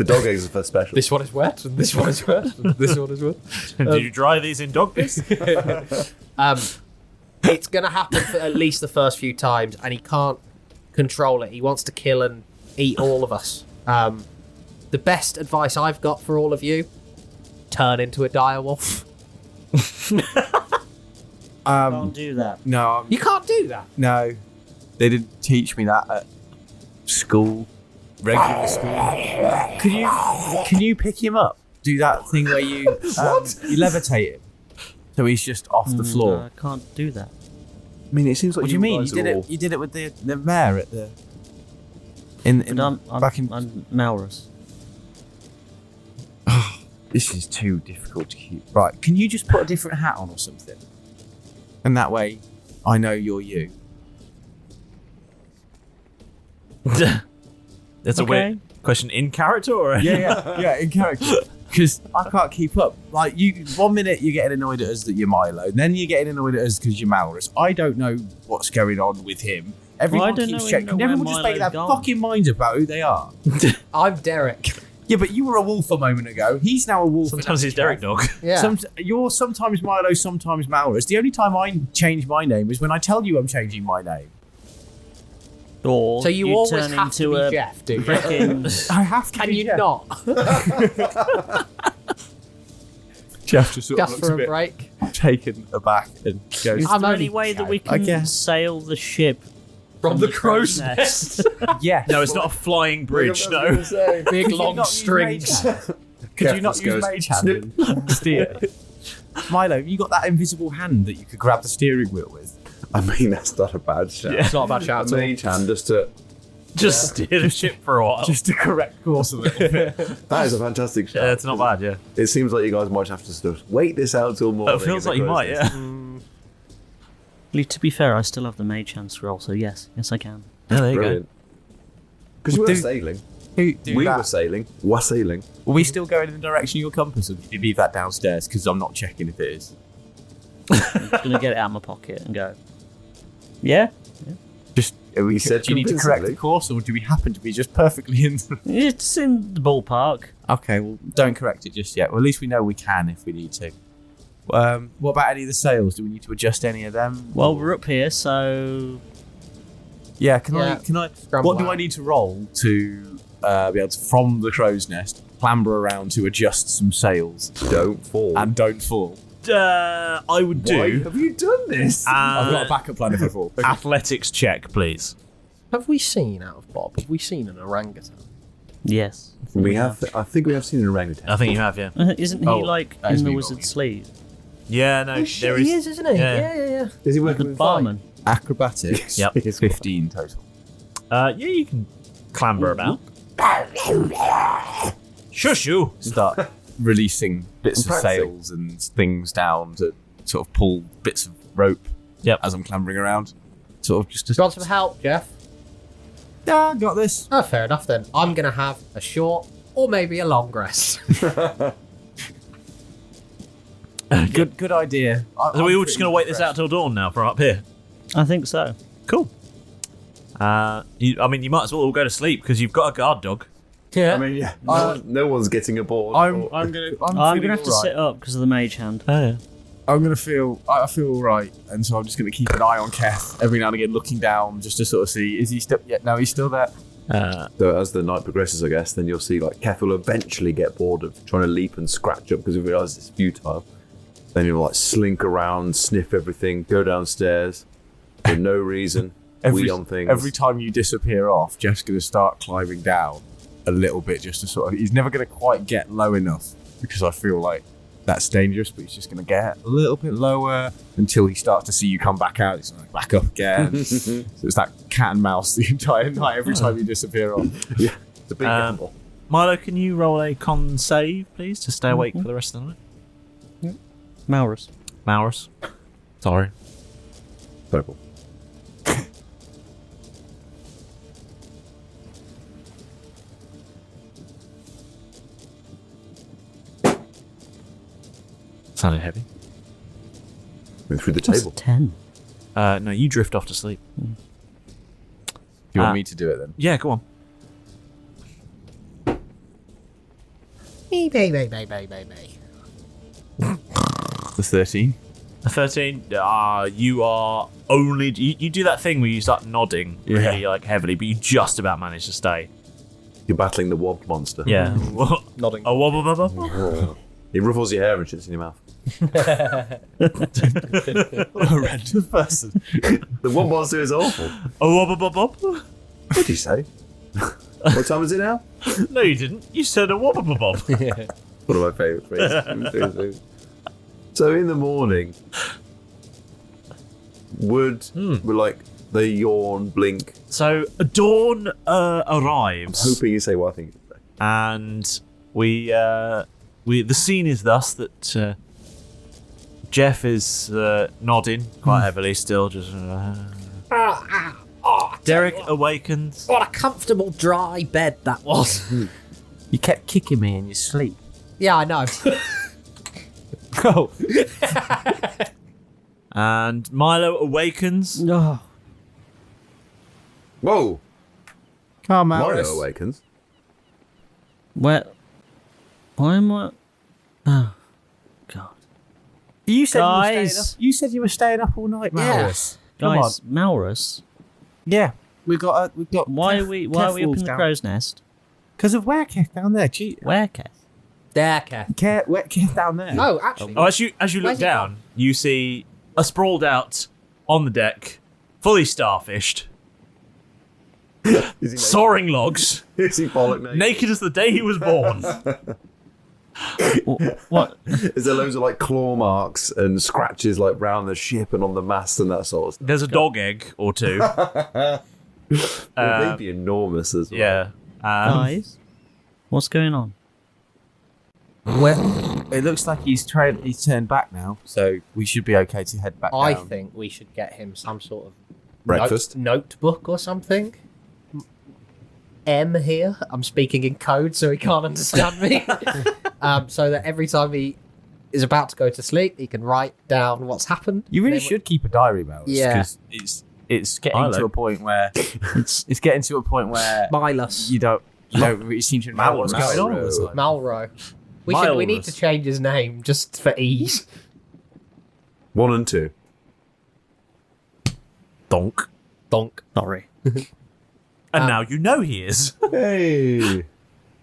Speaker 11: dog eggs are for special.
Speaker 9: This one is wet, and this one is wet, and this one is wet.
Speaker 1: Did you dry these in dog piss?
Speaker 9: It's going to happen for at least the first few times, and he can't control it. He wants to kill and eat all of us. The best advice I've got for all of you: turn into a dire wolf.
Speaker 12: Can't do that.
Speaker 10: No,
Speaker 9: you can't do that.
Speaker 10: No, they didn't teach me that at school. Regular school. Can you pick him up? Do that thing where you you levitate him, so he's just off the floor.
Speaker 12: No, I can't do that.
Speaker 11: I mean, it seems like
Speaker 10: What do you mean?
Speaker 11: guys
Speaker 10: You did
Speaker 11: are all-
Speaker 10: it. You did it with the mayor at the.
Speaker 12: I'm Malrus.
Speaker 10: This is too difficult to keep. Right, can you just put a different hat on or something? And that way, I know you're you.
Speaker 1: That's a weird question in character, or
Speaker 10: Yeah, in character. Because I can't keep up. Like, you, 1 minute you're getting annoyed at us that you're Milo, then you're getting annoyed at us because you're Malrus. I don't know what's going on with him. Everyone keeps checking. Can everyone just make their fucking minds about who they are?
Speaker 9: I'm Derek.
Speaker 10: Yeah, but you were a wolf a moment ago. He's now a wolf.
Speaker 1: Sometimes he's Derek Dog.
Speaker 9: Yeah.
Speaker 10: You're sometimes Milo, sometimes Malrus. The only time I change my name is when I tell you I'm changing my name.
Speaker 12: Or
Speaker 9: So you always
Speaker 12: turn
Speaker 9: have to
Speaker 12: into
Speaker 9: be
Speaker 12: a
Speaker 9: Jeff, do you?
Speaker 12: frickin'
Speaker 10: I have to
Speaker 9: Can
Speaker 10: be
Speaker 9: you
Speaker 10: Jeff.
Speaker 9: not?
Speaker 10: Jeff just sort of
Speaker 9: Just
Speaker 10: looks
Speaker 9: for
Speaker 10: a
Speaker 9: a
Speaker 10: bit
Speaker 9: break.
Speaker 10: taken aback and goes,
Speaker 12: Is
Speaker 9: I'm
Speaker 12: there
Speaker 9: only
Speaker 12: any way that we
Speaker 10: I
Speaker 12: can
Speaker 10: guess.
Speaker 12: sail the ship
Speaker 9: From the crow's nest.
Speaker 10: yeah.
Speaker 1: No, it's not a flying bridge. No.
Speaker 9: Big
Speaker 10: you
Speaker 9: long
Speaker 10: not use
Speaker 9: strings.
Speaker 10: Could you not use mage hand and steer? Milo, you got that invisible hand that you could grab the steering wheel with?
Speaker 11: I mean, that's not a bad shout.
Speaker 9: It's not a bad shout at all.
Speaker 11: Mage hand just to...
Speaker 1: Just steer the ship for a while.
Speaker 10: Just to correct course a little bit.
Speaker 11: That is a fantastic shout.
Speaker 1: Yeah, it's not bad. Yeah.
Speaker 11: It seems like you guys might have to sort of wait this out till morning.
Speaker 1: It feels
Speaker 11: in
Speaker 1: like
Speaker 11: the
Speaker 1: you might.
Speaker 11: process.
Speaker 1: Yeah.
Speaker 12: To be fair, I still have the mage hand scroll, so yes, I can.
Speaker 1: Yeah, there you
Speaker 11: Brilliant. Because you were sailing. We were sailing. We're sailing.
Speaker 10: Were we still going in the direction of your compass, or did you leave that downstairs? Because I'm not checking if it is.
Speaker 12: I'm gonna get it out of my pocket and go. Yeah.
Speaker 10: Just
Speaker 11: He said
Speaker 10: do you need to correct the
Speaker 11: convincingly.
Speaker 10: course, or do we happen to be just perfectly in?
Speaker 12: It's in the ballpark.
Speaker 10: Okay, well, don't correct it just yet. Well, at least we know we can if we need to. What about any of the sails? Do we need to adjust any of them?
Speaker 12: Well, we're up here, so
Speaker 10: Yeah, can
Speaker 9: Yeah.
Speaker 10: I?
Speaker 9: Scramble
Speaker 10: What do
Speaker 9: out.
Speaker 10: I need to roll to be able to, from the crow's nest, clamber around to adjust some sails
Speaker 11: Don't fall.
Speaker 10: and don't fall?
Speaker 1: I would
Speaker 11: Why
Speaker 1: do
Speaker 11: have you done this?
Speaker 10: I've got a backup plan if I fall.
Speaker 1: athletics check, please.
Speaker 9: Have we seen out of Bob? Have we seen an orangutan?
Speaker 12: yes.
Speaker 11: We have. I think we have seen an orangutan.
Speaker 1: I think you have, yeah.
Speaker 12: Isn't he
Speaker 10: Oh,
Speaker 12: like
Speaker 10: that is
Speaker 12: in the
Speaker 10: me
Speaker 12: wizard's
Speaker 10: rolling.
Speaker 12: sleeve?
Speaker 1: Yeah, no, there
Speaker 9: He
Speaker 1: is.
Speaker 9: is, isn't he?
Speaker 1: Yeah.
Speaker 9: Yeah.
Speaker 11: Is he
Speaker 12: The
Speaker 11: working with
Speaker 12: barman.
Speaker 10: Acrobatics.
Speaker 1: Yep.
Speaker 10: 15 total.
Speaker 1: Yeah, you can clamber about. Shush you.
Speaker 10: Start releasing bits of
Speaker 11: practicing.
Speaker 10: sails and things down to sort of pull bits of rope.
Speaker 1: Yep.
Speaker 10: As I'm clambering around, sort of just.
Speaker 9: Do you want some help, Jeff?
Speaker 10: Yeah, got this.
Speaker 9: Oh, fair enough then. I'm going to have a short or maybe a long rest.
Speaker 10: Good idea.
Speaker 1: So we were just going to wait this out till dawn now from up here.
Speaker 12: I think so.
Speaker 1: Cool. You might as well all go to sleep because you've got a guard dog.
Speaker 9: Yeah.
Speaker 11: I mean, yeah. No one's getting aboard.
Speaker 10: I'm gonna
Speaker 12: have to sit up because of the mage hand.
Speaker 1: Oh, yeah.
Speaker 10: I'm gonna feel. I feel all right, and so I'm just gonna keep an eye on Keth every now and again, looking down just to sort of see is he still. Yeah, no, he's still there.
Speaker 11: So as the night progresses, I guess, then you'll see like Keth will eventually get bored of trying to leap and scratch up because he realises it's futile. Then he'll like slink around, sniff everything, go downstairs for no reason, wee on things.
Speaker 10: Every time you disappear off, Jeff's gonna start climbing down a little bit just to sort of. He's never gonna quite get low enough because I feel like that's dangerous, but he's just going to get a little bit lower until he starts to see you come back out. He's like, back up again. So it's that cat and mouse the entire night every time you disappear off.
Speaker 11: Yeah, it's a big gamble.
Speaker 1: Milo, can you roll a con save, please, to stay awake for the rest of the night?
Speaker 12: Malrus.
Speaker 1: Malrus. Sorry.
Speaker 11: Purple.
Speaker 1: Sounded heavy.
Speaker 11: Went through the table.
Speaker 12: 10.
Speaker 1: No, you drift off to sleep.
Speaker 10: You want me to do it then?
Speaker 1: Yeah, go on.
Speaker 9: Me.
Speaker 10: The 13.
Speaker 1: A 13. You are only. You do that thing where you start nodding really like heavily, but you just about manage to stay.
Speaker 11: You're battling the wob monster.
Speaker 1: Yeah.
Speaker 9: Nodding.
Speaker 1: A wobble bubble.
Speaker 11: He ruffles your hair and shits in your mouth.
Speaker 10: What a random person.
Speaker 11: The wob monster is awful.
Speaker 1: A wobble bubble.
Speaker 11: What did you say? What time is it now?
Speaker 1: No, you didn't. You said a wobble bubble.
Speaker 11: One of my favourite phrases. So in the morning, would like the yawn blink?
Speaker 1: So dawn arrives.
Speaker 11: I'm hoping you say what I think.
Speaker 1: And we
Speaker 10: the scene is thus that Jeff is nodding quite heavily, still just. Derek awakens.
Speaker 9: What a comfortable, dry bed that was.
Speaker 8: You kept kicking me in your sleep.
Speaker 9: Yeah, I know.
Speaker 10: Oh. And Milo awakens.
Speaker 9: No.
Speaker 11: Whoa.
Speaker 8: Come on,
Speaker 11: Mario awakens.
Speaker 12: Why am I? Oh, God.
Speaker 8: You said
Speaker 12: Guys.
Speaker 8: you said you were staying up all night, Malrus. Come
Speaker 12: Guys, Malrus.
Speaker 8: Yeah, we've got.
Speaker 12: Why are we up in the crow's nest?
Speaker 8: Because of Wereketh down there.
Speaker 12: Wereketh.
Speaker 8: Wereketh down there.
Speaker 9: No, actually.
Speaker 1: Oh, as you look
Speaker 9: Where's he
Speaker 1: down, you see a sprawled out on the deck, fully starfished, soaring logs,
Speaker 11: Is he bollock
Speaker 1: naked as the day he was born.
Speaker 12: What?
Speaker 11: Is there loads of like claw marks and scratches like round the ship and on the mast and that sort of stuff?
Speaker 1: There's a dog egg or two.
Speaker 11: They'd be enormous as well.
Speaker 1: Yeah.
Speaker 12: Guys, what's going on?
Speaker 8: Well, it looks like he's turned back now, so we should be okay to head back
Speaker 9: I
Speaker 8: down.
Speaker 9: think we should get him some sort of
Speaker 11: Breakfast?
Speaker 9: notebook or something. M here. I'm speaking in code so he can't understand me. So that every time he is about to go to sleep, he can write down what's happened.
Speaker 8: You really should keep a diary, Malrus.
Speaker 9: Yeah.
Speaker 8: Because it's getting to a point where it's getting to a point where
Speaker 9: Milus.
Speaker 8: you don't really seem to know what's going on all the time.
Speaker 9: Malro. We need to change his name just for ease.
Speaker 11: 1 and 2.
Speaker 1: Donk.
Speaker 12: Sorry.
Speaker 1: And now you know he is.
Speaker 11: Hey.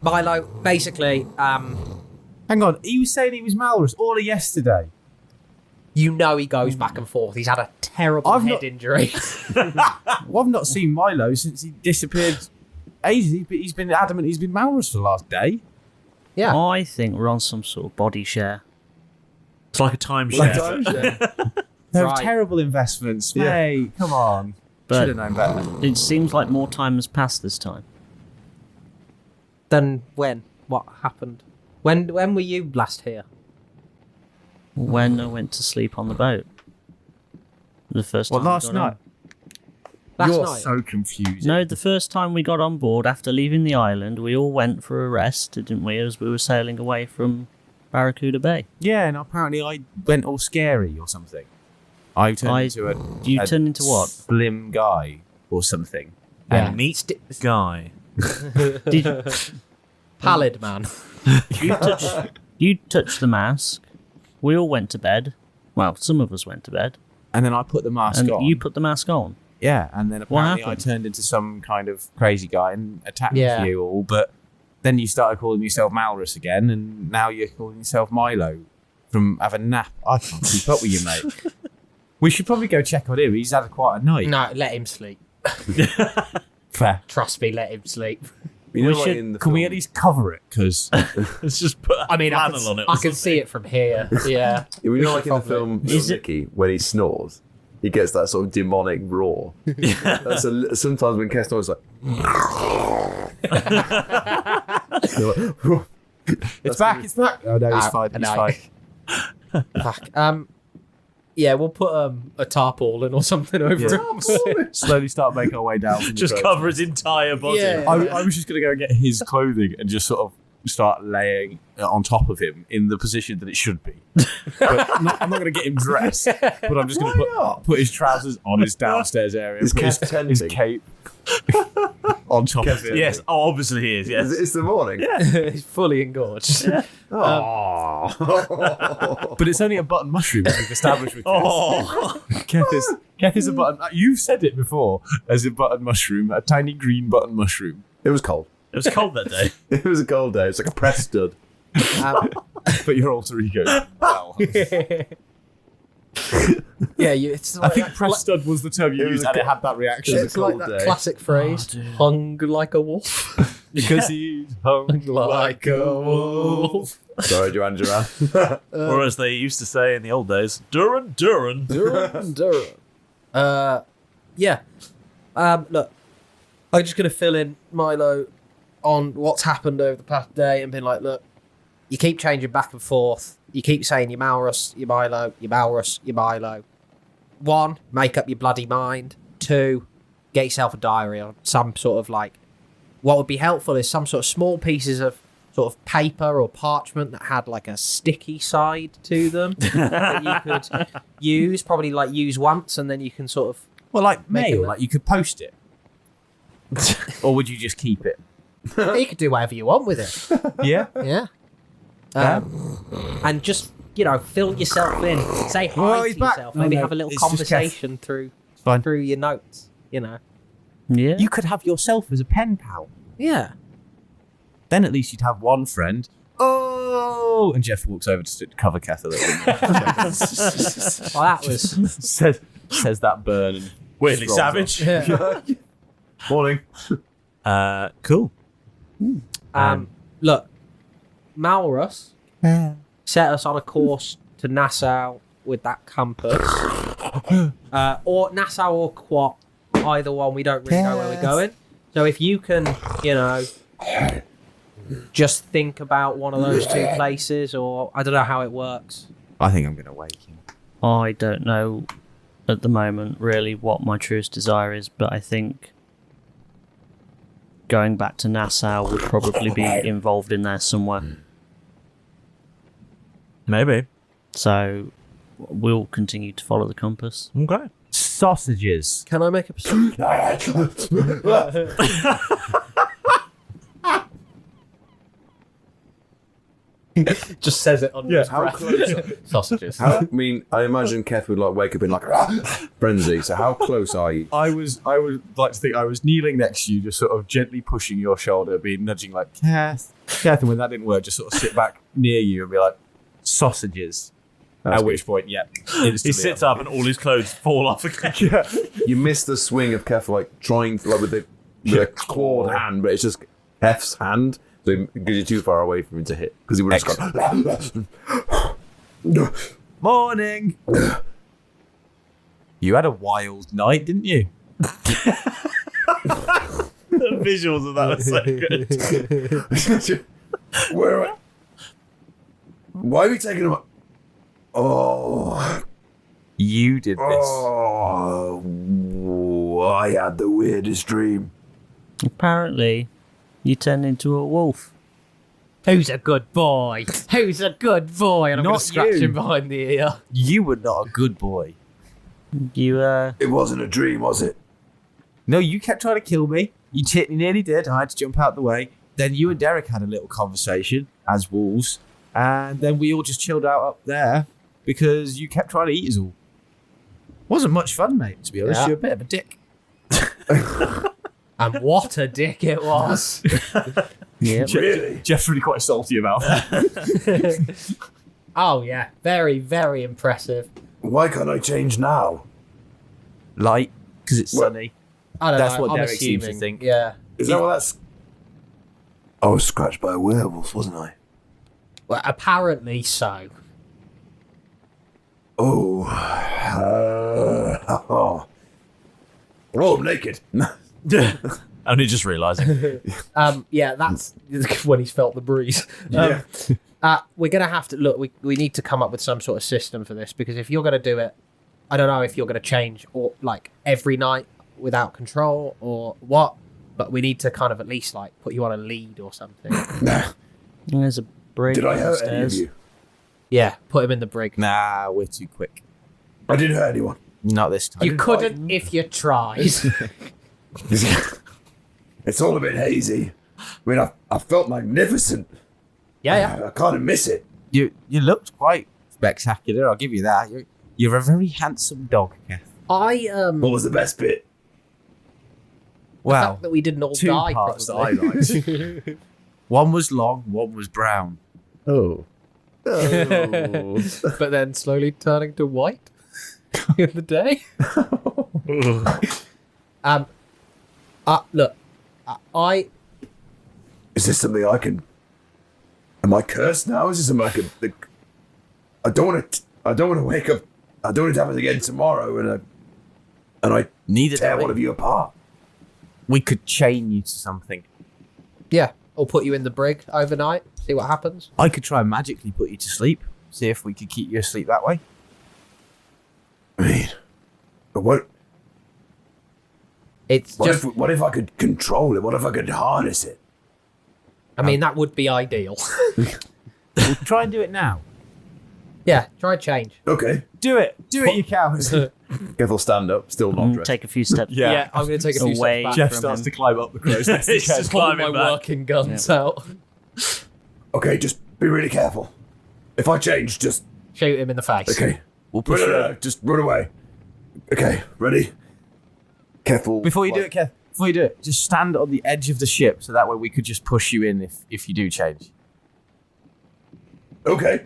Speaker 9: Milo, basically,
Speaker 8: Hang on, he was saying he was Malrus all of yesterday.
Speaker 9: you know he goes back and forth. He's had a terrible head injury.
Speaker 8: Well, I've not seen Milo since he disappeared ages, but he's been adamant he's been Malrus for the last day.
Speaker 9: Yeah.
Speaker 12: I think we're on some sort of body share.
Speaker 1: It's like a timeshare.
Speaker 8: They're
Speaker 9: Right.
Speaker 8: terrible investments.
Speaker 11: Yeah.
Speaker 8: Hey, come on.
Speaker 12: But
Speaker 8: Should have known better.
Speaker 12: it seems like more time has passed this time.
Speaker 9: Then when? What happened? When were you last here?
Speaker 12: When I went to sleep on the boat. The first
Speaker 8: Well,
Speaker 12: time. we
Speaker 8: last
Speaker 12: got
Speaker 8: night.
Speaker 12: on.
Speaker 9: Last
Speaker 8: You're
Speaker 9: night?
Speaker 8: so confused.
Speaker 12: No, the first time we got on board after leaving the island, we all went for a rest, didn't we, as we were sailing away from Barracuda Bay.
Speaker 8: Yeah, and apparently I went all scary or something. I turned into a...
Speaker 12: You
Speaker 8: a
Speaker 12: turned into what?
Speaker 8: Slim guy or something.
Speaker 1: A neat guy.
Speaker 9: Pallid man.
Speaker 12: You touched the mask. We all went to bed. Well, some of us went to bed.
Speaker 8: And then I put the mask
Speaker 12: And
Speaker 8: on.
Speaker 12: you put the mask on.
Speaker 8: Yeah, and then
Speaker 12: What
Speaker 8: apparently I
Speaker 12: happened?
Speaker 8: turned into some kind of crazy guy and attacked
Speaker 9: Yeah.
Speaker 8: you all, but then you started calling yourself Malrus again, and now you're calling yourself Milo from having a nap. I can't keep up with you, mate. We should probably go check on him. He's had quite a night.
Speaker 9: No, let him sleep.
Speaker 8: Fair.
Speaker 9: Trust me, let him sleep.
Speaker 11: You know,
Speaker 8: We
Speaker 11: like
Speaker 8: should-
Speaker 11: in the
Speaker 8: can we
Speaker 11: film-
Speaker 8: at least cover it? Because
Speaker 1: Let's just put a
Speaker 9: I mean, I
Speaker 1: flannel on it.
Speaker 9: can see it from here. Yeah.
Speaker 11: You know, like in the film
Speaker 12: Is it-
Speaker 11: Nicky, when he snores, he gets that sort of demonic roar. That's sometimes when Keston is like,
Speaker 8: it's back. Oh no, he's fine.
Speaker 9: I
Speaker 8: He's
Speaker 9: know.
Speaker 8: fine.
Speaker 9: Fuck. Yeah, we'll put a tarpaulin or something over it.
Speaker 8: Slowly start making our way down. From the
Speaker 1: Just
Speaker 8: boat.
Speaker 1: cover his entire body.
Speaker 9: Yeah.
Speaker 8: I was just going to go and get his clothing and just sort of start laying it on top of him in the position that it should be. But I'm not going to get him dressed, but I'm just going to put his trousers on his downstairs area,
Speaker 11: Is
Speaker 8: put
Speaker 11: Kev
Speaker 8: his
Speaker 11: tending?
Speaker 8: cape on top of it.
Speaker 1: Yes. Oh, obviously he is. Yes.
Speaker 11: it's the morning.
Speaker 9: He's fully engorged.
Speaker 11: Oh.
Speaker 8: But it's only a button mushroom that we've established with Kev.
Speaker 1: Oh.
Speaker 8: Kev is a button. You've said it before as a button mushroom, a tiny green button mushroom.
Speaker 11: It was cold.
Speaker 1: It was cold that day.
Speaker 11: It was a cold day. It's like a press stud.
Speaker 8: But your alter ego. Wow.
Speaker 9: Yeah, it's
Speaker 8: I
Speaker 9: like
Speaker 8: think
Speaker 9: that
Speaker 8: press stud was the term you
Speaker 11: It was
Speaker 8: used,
Speaker 11: a
Speaker 8: and it
Speaker 11: co-
Speaker 8: had that reaction.
Speaker 9: it's like that classic phrase, hung like a wolf.
Speaker 8: Because he's hung
Speaker 9: like a wolf.
Speaker 11: Sorry, Duran Duran.
Speaker 1: Or as they used to say in the old days, Duran.
Speaker 9: Yeah. Look, I'm just going to fill in Milo on what's happened over the past day and been like, look, you keep changing back and forth. You keep saying your Malrus, your Milo, your Malrus, your Milo. 1, make up your bloody mind. 2, get yourself a diary or some sort of like... What would be helpful is some sort of small pieces of sort of paper or parchment that had like a sticky side to them that you could use. Probably like use once and then you can sort of...
Speaker 10: Well, like mail, like you could post it. Or would you just keep it?
Speaker 9: You could do whatever you want with it.
Speaker 10: Yeah?
Speaker 9: Yeah. And just, fill yourself in. Say hi to yourself. Maybe have a little conversation through your notes,
Speaker 12: Yeah.
Speaker 10: You could have yourself as a pen pal.
Speaker 9: Yeah.
Speaker 10: Then at least you'd have one friend. Oh! And Jeff walks over to cover Kath a little bit.
Speaker 9: Well, that was...
Speaker 10: says that burn. And
Speaker 1: weirdly savage.
Speaker 9: Yeah.
Speaker 11: Morning.
Speaker 10: Cool.
Speaker 9: Look, Malrus set us on a course to Nassau with that compass. Or Nassau or Quat. Either one, we don't really know where we're going. So if you can, just think about one of those 2 places, or I don't know how it works.
Speaker 10: I think I'm going to wake him.
Speaker 12: I don't know at the moment really what my truest desire is, but I think going back to Nassau would probably be involved in there somewhere.
Speaker 1: Maybe.
Speaker 12: So we'll continue to follow the compass.
Speaker 1: Okay.
Speaker 10: Sausages.
Speaker 9: Can I make a... Just says it on his
Speaker 11: how
Speaker 9: breath.
Speaker 11: close
Speaker 9: Sausages.
Speaker 11: I imagine Keth would wake up in like a frenzy. So how close are you?
Speaker 10: I would like to think I was kneeling next to you, just sort of gently pushing your shoulder, being nudging like, Kath, and when that didn't work, just sort of sit back near you and be like, sausages.
Speaker 11: That's
Speaker 10: At which point,
Speaker 1: he sits up and all his clothes fall off again.
Speaker 11: You miss the swing of Keth trying to, with a clawed hand, but it's just Keth's hand. So because you're too far away from him to hit. Because he would have just gone.
Speaker 10: Morning. You had a wild night, didn't you?
Speaker 1: The visuals of that are so good.
Speaker 11: Why are we taking him? Oh,
Speaker 10: you did this.
Speaker 11: Oh, I had the weirdest dream.
Speaker 12: Apparently, you turned into a wolf.
Speaker 9: Who's a good boy? Who's a good boy? And I'm going
Speaker 10: Not
Speaker 9: to scratch
Speaker 10: you.
Speaker 9: him behind the ear.
Speaker 10: You were not a good boy.
Speaker 12: You,
Speaker 11: It wasn't a dream, was it?
Speaker 10: No, you kept trying to kill me. You nearly did. I had to jump out the way. Then you and Derek had a little conversation as wolves. And then we all just chilled out up there because you kept trying to eat us all. Wasn't much fun, mate, to be honest.
Speaker 9: Yeah.
Speaker 10: You're a bit of a dick.
Speaker 9: And what a dick it was.
Speaker 12: yeah.
Speaker 11: Really?
Speaker 10: Jeff's really quite salty about that.
Speaker 9: Oh, yeah. Very, very impressive.
Speaker 11: Why can't I change now?
Speaker 10: Light, because it's sunny.
Speaker 9: I don't
Speaker 10: That's
Speaker 9: know.
Speaker 10: what
Speaker 9: I'm
Speaker 10: Derek
Speaker 9: assuming.
Speaker 10: seems to think.
Speaker 9: Yeah.
Speaker 11: Is that what that's... I was scratched by a werewolf, wasn't I?
Speaker 9: Well, apparently so.
Speaker 11: Oh. Oh, I'm naked.
Speaker 1: Only just realising.
Speaker 9: Yeah, that's when he's felt the breeze. We're going to have to... Look, we need to come up with some sort of system for this, because if you're going to do it, I don't know if you're going to change or like every night without control or what, but we need to kind of at least like put you on a lead or something.
Speaker 12: There's a brig.
Speaker 11: Did I hurt
Speaker 12: downstairs.
Speaker 11: any of you?
Speaker 9: Yeah, put him in the brig.
Speaker 10: Nah, we're too quick.
Speaker 11: I didn't hurt anyone.
Speaker 10: Not this time.
Speaker 9: You couldn't if you tried.
Speaker 11: It's all a bit hazy. I mean, I felt magnificent.
Speaker 9: Yeah.
Speaker 11: I kind of miss it.
Speaker 10: You looked quite spectacular, I'll give you that. You're a very handsome dog, Kath.
Speaker 11: What was the best bit?
Speaker 9: The fact that we didn't all
Speaker 10: two
Speaker 9: die
Speaker 10: parts
Speaker 9: probably.
Speaker 10: that I liked. One was long, one was brown.
Speaker 11: Oh.
Speaker 9: But then slowly turning to white in the day. Look,
Speaker 11: Is this something I can... Am I cursed now? Is this something I can... I don't want to wake up... I don't want it to happen again tomorrow and I
Speaker 10: Neither
Speaker 11: tear
Speaker 10: do we.
Speaker 11: one of you apart.
Speaker 10: We could chain you to something.
Speaker 9: Yeah, or put you in the brig overnight. See what happens.
Speaker 10: I could try and magically put you to sleep. See if we could keep you asleep that way.
Speaker 11: I mean, but what?
Speaker 9: It's
Speaker 11: What
Speaker 9: just.
Speaker 11: what if I could control it? What if I could harness it?
Speaker 9: I mean, that would be ideal.
Speaker 10: We'll try and do it now.
Speaker 9: Yeah, try change.
Speaker 11: Okay.
Speaker 10: Do it, you cowards.
Speaker 11: Kev will stand up, still not dressed.
Speaker 12: Take a few steps.
Speaker 9: Yeah, I'm going to take a few
Speaker 12: away.
Speaker 9: steps back
Speaker 10: Jeff
Speaker 9: from
Speaker 10: starts
Speaker 9: him.
Speaker 10: to climb up the crow's nest.
Speaker 1: It's just
Speaker 9: Pulling my
Speaker 1: climbing back.
Speaker 9: working guns out.
Speaker 11: Okay, just be really careful. If I change, just
Speaker 9: Shoot him in the face.
Speaker 11: okay.
Speaker 10: We'll push
Speaker 11: No,
Speaker 10: you.
Speaker 11: just run away. Okay, ready? Careful.
Speaker 10: Before you do it, Kev, just stand on the edge of the ship so that way we could just push you in if you do change.
Speaker 11: Okay.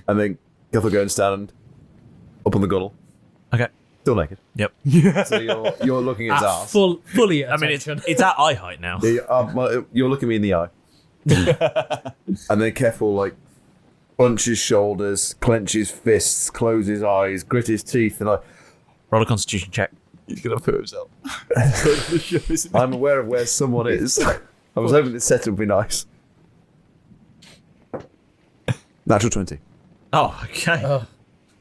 Speaker 11: And then Kev will go and stand up on the gunnel.
Speaker 1: Okay.
Speaker 11: Still naked.
Speaker 1: Yep.
Speaker 11: So you're looking at his ass.
Speaker 9: Fully
Speaker 1: I mean,
Speaker 9: attention.
Speaker 1: it's at eye height now.
Speaker 11: Yeah, well, you're looking me in the eye. And then Kev will like bunch his shoulders, clench his fists, close his eyes, grit his teeth, and
Speaker 1: Roll a constitution check.
Speaker 10: He's going to put himself.
Speaker 11: I'm aware of where someone is. I was hoping this setup would be nice. Natural 20.
Speaker 1: Oh, okay.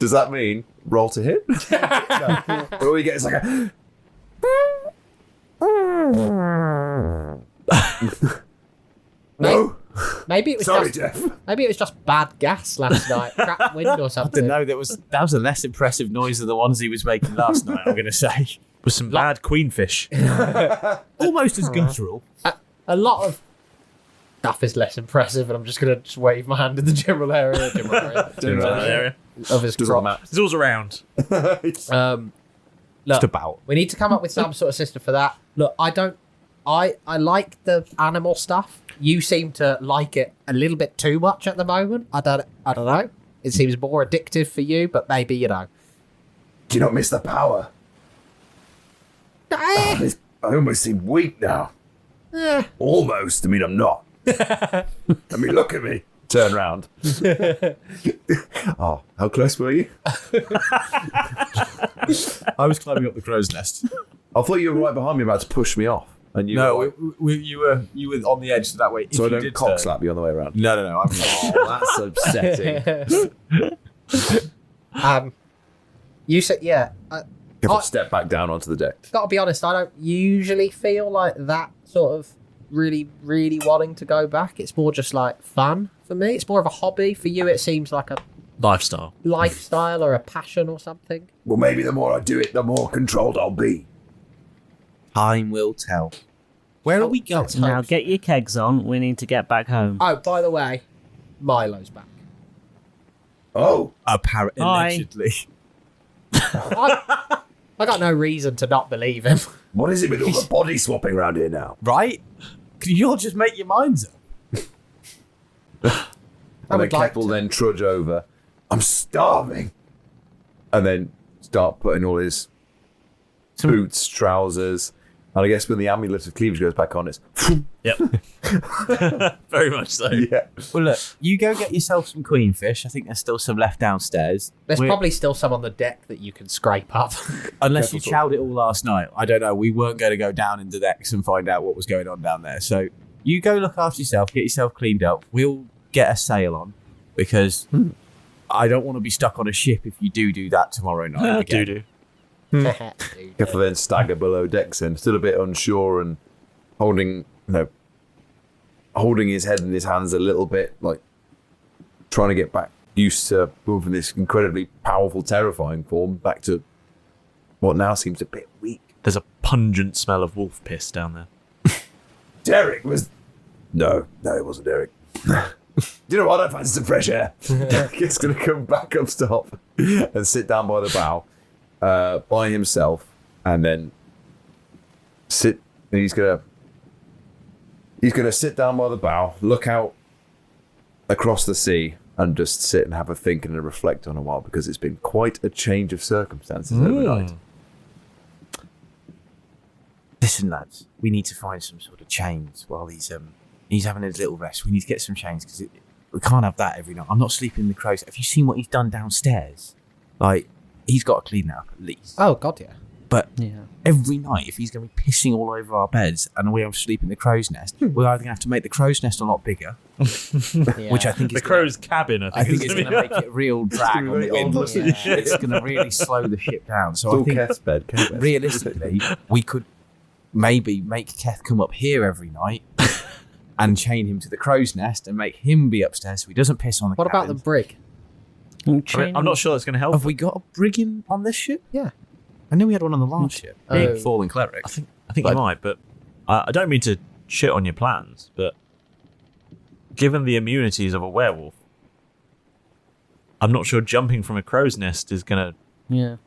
Speaker 11: Does that mean roll to hit? No. But all you get is like a... No?
Speaker 9: Maybe it was
Speaker 11: Sorry,
Speaker 9: just.
Speaker 11: Jeff.
Speaker 9: Maybe it was just bad gas last night. Cracked wind or
Speaker 10: I
Speaker 9: something.
Speaker 10: don't know. That was a less impressive noise than the ones he was making last night, I'm going to say.
Speaker 1: With some bad queenfish.
Speaker 10: Almost as guttural.
Speaker 9: A lot of stuff is less impressive, and I'm just going to wave my hand in the general area.
Speaker 1: General area.
Speaker 9: Of his crotch.
Speaker 1: It's all around.
Speaker 9: Look,
Speaker 10: Just about.
Speaker 9: we need to come up with some sort of system for that. Look, I like the animal stuff. You seem to like it a little bit too much at the moment. I don't know. It seems more addictive for you, but maybe, you know.
Speaker 11: Do you not miss the power? I almost seem weak now. Almost. I mean, I'm not. I mean, look at me. Turn round. Oh, how close were you?
Speaker 10: I was climbing up the crow's nest.
Speaker 11: I thought you were right behind me, about to push me off. And you
Speaker 10: No,
Speaker 11: were,
Speaker 10: you were on the edge, so that way.
Speaker 11: so I
Speaker 10: if you
Speaker 11: don't
Speaker 10: did
Speaker 11: cock
Speaker 10: turn-
Speaker 11: slap you on the way around.
Speaker 10: No. I'm
Speaker 11: Oh, that's upsetting.
Speaker 9: You said, yeah.
Speaker 11: If I step back down onto the deck.
Speaker 9: Gotta be honest, I don't usually feel like that sort of really, really wanting to go back. It's more just like fun for me. It's more of a hobby. For you, it seems like a
Speaker 1: Lifestyle.
Speaker 9: lifestyle or a passion or something.
Speaker 11: Well, maybe the more I do it, the more controlled I'll be.
Speaker 10: Time will tell. Where are we going?
Speaker 12: Now get your kegs on. We need to get back home.
Speaker 9: Oh, by the way, Milo's back.
Speaker 11: Oh.
Speaker 10: Apparently,
Speaker 12: Hi.
Speaker 10: allegedly.
Speaker 9: I got no reason to not believe him.
Speaker 11: What is it with all the body swapping around here now?
Speaker 10: Right? Can you all just make your minds up?
Speaker 11: And then
Speaker 9: would like
Speaker 11: Keck will then trudge over. I'm starving. And then start putting all his boots, trousers, and I guess when the amulet of cleavage goes back on, it's...
Speaker 1: Yep. Very much so.
Speaker 11: Yeah.
Speaker 10: Well, look, you go get yourself some queenfish. I think there's still some left downstairs.
Speaker 9: There's probably still some on the deck that you can scrape up.
Speaker 10: Unless you chowed it all last night. I don't know. We weren't going to go down into the decks and find out what was going on down there. So you go look after yourself, get yourself cleaned up. We'll get a sail on because I don't want to be stuck on a ship if you do that tomorrow night.
Speaker 1: Do.
Speaker 11: Keck will then stagger below decks and still a bit unsure and holding his head in his hands a little bit, like trying to get back used to moving this incredibly powerful, terrifying form back to what now seems a bit weak.
Speaker 1: There's a pungent smell of wolf piss down there.
Speaker 11: Derek was... No, it wasn't Derek. Do you know what? I fancy some fresh air. Derek is going to come back up top and sit down by the bow by himself, and then sit. And he's going to sit down by the bow, look out across the sea, and just sit and have a think and reflect on a while, because it's been quite a change of circumstances overnight.
Speaker 10: Listen, lads, we need to find some sort of chains while he's having his little rest. We need to get some chains because we can't have that every night. I'm not sleeping in the crow's. Have you seen what he's done downstairs? Like, he's got to clean that up at least.
Speaker 9: Oh, God, yeah.
Speaker 10: But
Speaker 12: Yeah.
Speaker 10: every night, if he's going to be pissing all over our beds and we have to sleep in the crow's nest, we're either going to have to make the crow's nest a lot bigger, which I think
Speaker 1: the
Speaker 10: is
Speaker 1: crow's cabin. I think
Speaker 10: it's going to make it a real drag on the wind. It's going to really slow the ship down. So I think
Speaker 11: Keth's bed.
Speaker 10: realistically, we could maybe make Keth come up here every night and chain him to the crow's nest and make him be upstairs so he doesn't piss on the
Speaker 9: What about
Speaker 10: cabin.
Speaker 9: the brig?
Speaker 1: I'm not sure that's going to help.
Speaker 10: Have we got a brig on this ship?
Speaker 9: Yeah.
Speaker 10: I knew we had one on the last ship. Big
Speaker 9: Oh.
Speaker 10: falling cleric.
Speaker 1: I think you might, but I don't mean to shit on your plans, but given the immunities of a werewolf, I'm not sure jumping from a crow's nest is going to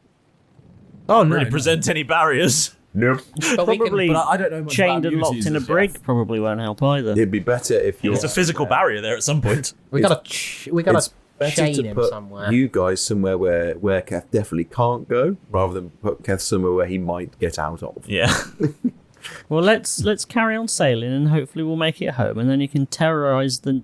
Speaker 1: really present any barriers.
Speaker 11: Nope.
Speaker 12: Probably
Speaker 10: I don't know much
Speaker 12: chained
Speaker 10: about
Speaker 12: and locked in a
Speaker 10: immunities,
Speaker 12: brig probably won't help either.
Speaker 11: It'd be better if you.
Speaker 1: There's a physical barrier there at some point.
Speaker 9: We gotta
Speaker 11: It's better
Speaker 9: chain
Speaker 11: to
Speaker 9: him
Speaker 11: put
Speaker 9: somewhere.
Speaker 11: you guys somewhere where Keth definitely can't go, rather than put Keth somewhere where he might get out of.
Speaker 1: Yeah.
Speaker 12: Well, let's carry on sailing and hopefully we'll make it home, and then you can terrorise the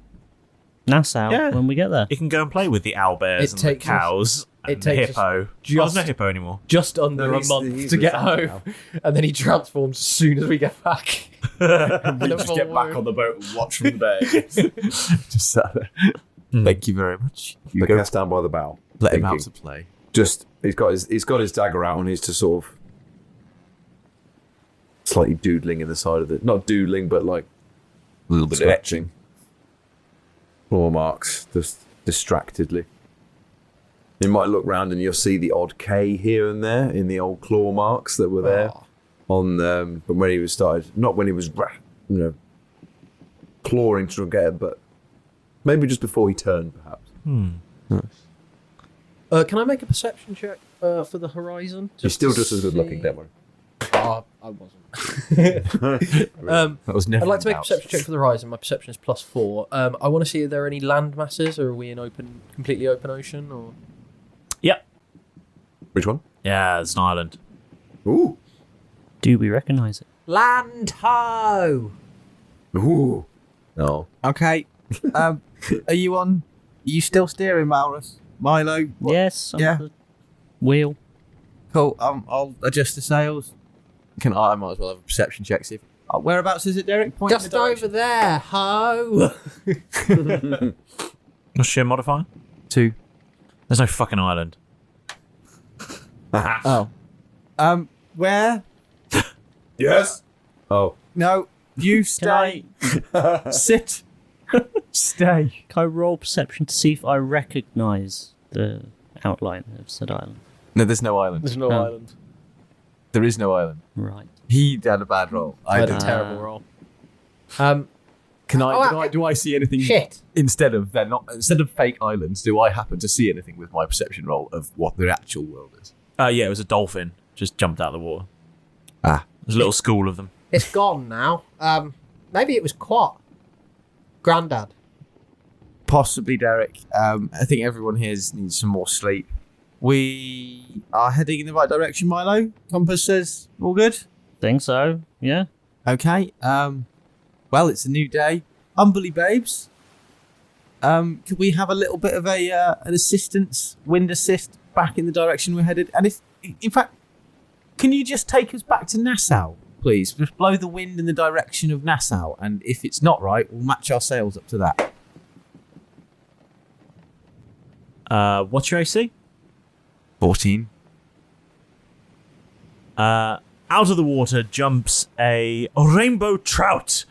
Speaker 12: Nassau when we get there.
Speaker 1: You can go and play with the owlbears and the cows and the hippo. There's no hippo anymore.
Speaker 9: Just under a month to get home, and then he transforms as soon as we get back.
Speaker 10: And we just get back on the boat and watch from there. Just sat there. Thank you very much.
Speaker 11: You go down by the bow.
Speaker 10: Let him out to play.
Speaker 11: Just he's got his dagger out and he's just sort of slightly doodling in the side of the not doodling but like
Speaker 10: a little bit of etching.
Speaker 11: Claw marks, just distractedly. You might look round and you'll see the odd K here and there in the old claw marks that were there on but when he was started, not when he was clawing to get it, but maybe just before he turned, perhaps.
Speaker 9: Can I make a perception check for the horizon?
Speaker 11: He's still just as good looking, don't worry.
Speaker 9: I wasn't.
Speaker 10: That was never
Speaker 9: I'd like to make a
Speaker 10: in doubt.
Speaker 9: perception check for the horizon. My perception is +4. I want to see if there are any land masses, or are we in completely open ocean, or?
Speaker 1: Yep.
Speaker 11: Which one?
Speaker 1: Yeah, it's an island.
Speaker 11: Ooh.
Speaker 12: Do we recognise it?
Speaker 9: Land ho!
Speaker 11: Ooh. No.
Speaker 10: Okay. Are you still steering, Maurus? Milo? What?
Speaker 12: Yes. On
Speaker 10: Yeah.
Speaker 12: the wheel.
Speaker 10: Cool. I'll adjust the sails. I might as well have a perception check. See if, whereabouts is it, Derek? Point
Speaker 9: Just over there, ho!
Speaker 1: What's your modifier?
Speaker 10: 2.
Speaker 1: There's no fucking island.
Speaker 10: Oh. Where?
Speaker 11: Yes. Oh.
Speaker 10: No. You stay. Sit. Stay.
Speaker 12: Can I roll perception to see if I recognise the outline of said island?
Speaker 10: No, there's no island.
Speaker 9: There's no island.
Speaker 10: There is no island.
Speaker 12: Right.
Speaker 10: He had a bad roll.
Speaker 9: I had a
Speaker 10: didn't.
Speaker 9: terrible roll.
Speaker 10: Do I see anything?
Speaker 9: Shit.
Speaker 10: Instead of fake islands, do I happen to see anything with my perception roll of what the actual world is?
Speaker 1: Yeah, it was a dolphin. Just jumped out of the water.
Speaker 10: Ah.
Speaker 1: There's a little school of them.
Speaker 9: It's gone now. Maybe it was Quat. Grandad.
Speaker 10: Possibly, Derek. I think everyone here needs some more sleep. We are heading in the right direction, Milo. Compass says all good.
Speaker 12: Think so. Yeah.
Speaker 10: Okay. Well, it's a new day. Humbly, babes. Could we have a little bit of an assistance, wind assist, back in the direction we're headed? And in fact, can you just take us back to Nassau, please? Just blow the wind in the direction of Nassau, and if it's not right, we'll match our sails up to that.
Speaker 1: What's your AC?
Speaker 10: 14.
Speaker 1: Out of the water jumps a rainbow trout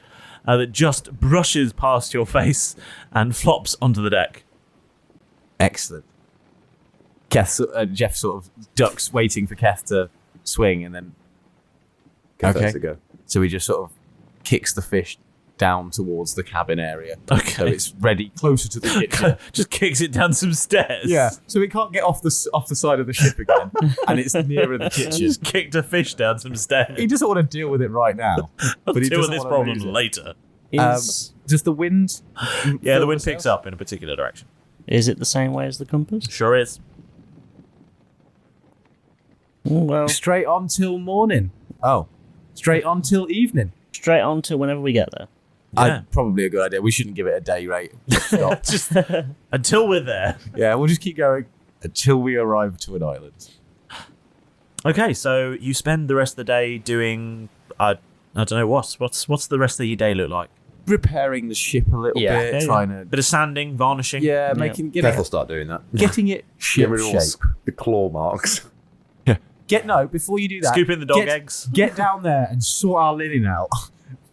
Speaker 1: that just brushes past your face and flops onto the deck.
Speaker 10: Excellent. Jeff sort of ducks, waiting for Keth to swing, and then
Speaker 11: Keth has to go.
Speaker 10: So he just sort of kicks the fish down towards the cabin area.
Speaker 1: Okay.
Speaker 10: So it's ready, closer to the kitchen.
Speaker 1: Just kicks it down some stairs.
Speaker 10: Yeah. So it can't get off the side of the ship again, and it's nearer the kitchen.
Speaker 1: Just kicked a fish down some stairs.
Speaker 10: He doesn't want to deal with it right now.
Speaker 1: I'll
Speaker 10: but he
Speaker 1: deal with
Speaker 10: doesn't
Speaker 1: this
Speaker 10: want to
Speaker 1: problem
Speaker 10: lose it.
Speaker 1: later.
Speaker 10: Does the wind?
Speaker 1: Yeah, the wind picks up in a particular direction.
Speaker 12: Is it the same way as the compass?
Speaker 1: Sure is.
Speaker 12: Well,
Speaker 10: Straight on till morning. Oh, straight on till evening.
Speaker 12: straight on to whenever we get there.
Speaker 1: Yeah.
Speaker 10: Probably a good idea. We shouldn't give it a day rate. Stop.
Speaker 1: Just until we're there.
Speaker 10: Yeah, we'll just keep going until we arrive to an island.
Speaker 1: Okay, so you spend the rest of the day doing... I don't know, what's the rest of your day look like?
Speaker 8: Repairing the ship a little bit, trying to...
Speaker 1: Bit of sanding, varnishing.
Speaker 8: Yeah,
Speaker 11: Beth will start doing that.
Speaker 8: Getting it ship
Speaker 11: Get rid of all
Speaker 8: shape.
Speaker 11: the claw marks.
Speaker 8: Before you do that...
Speaker 1: Scooping the dog eggs.
Speaker 8: Get down there and sort our linen out.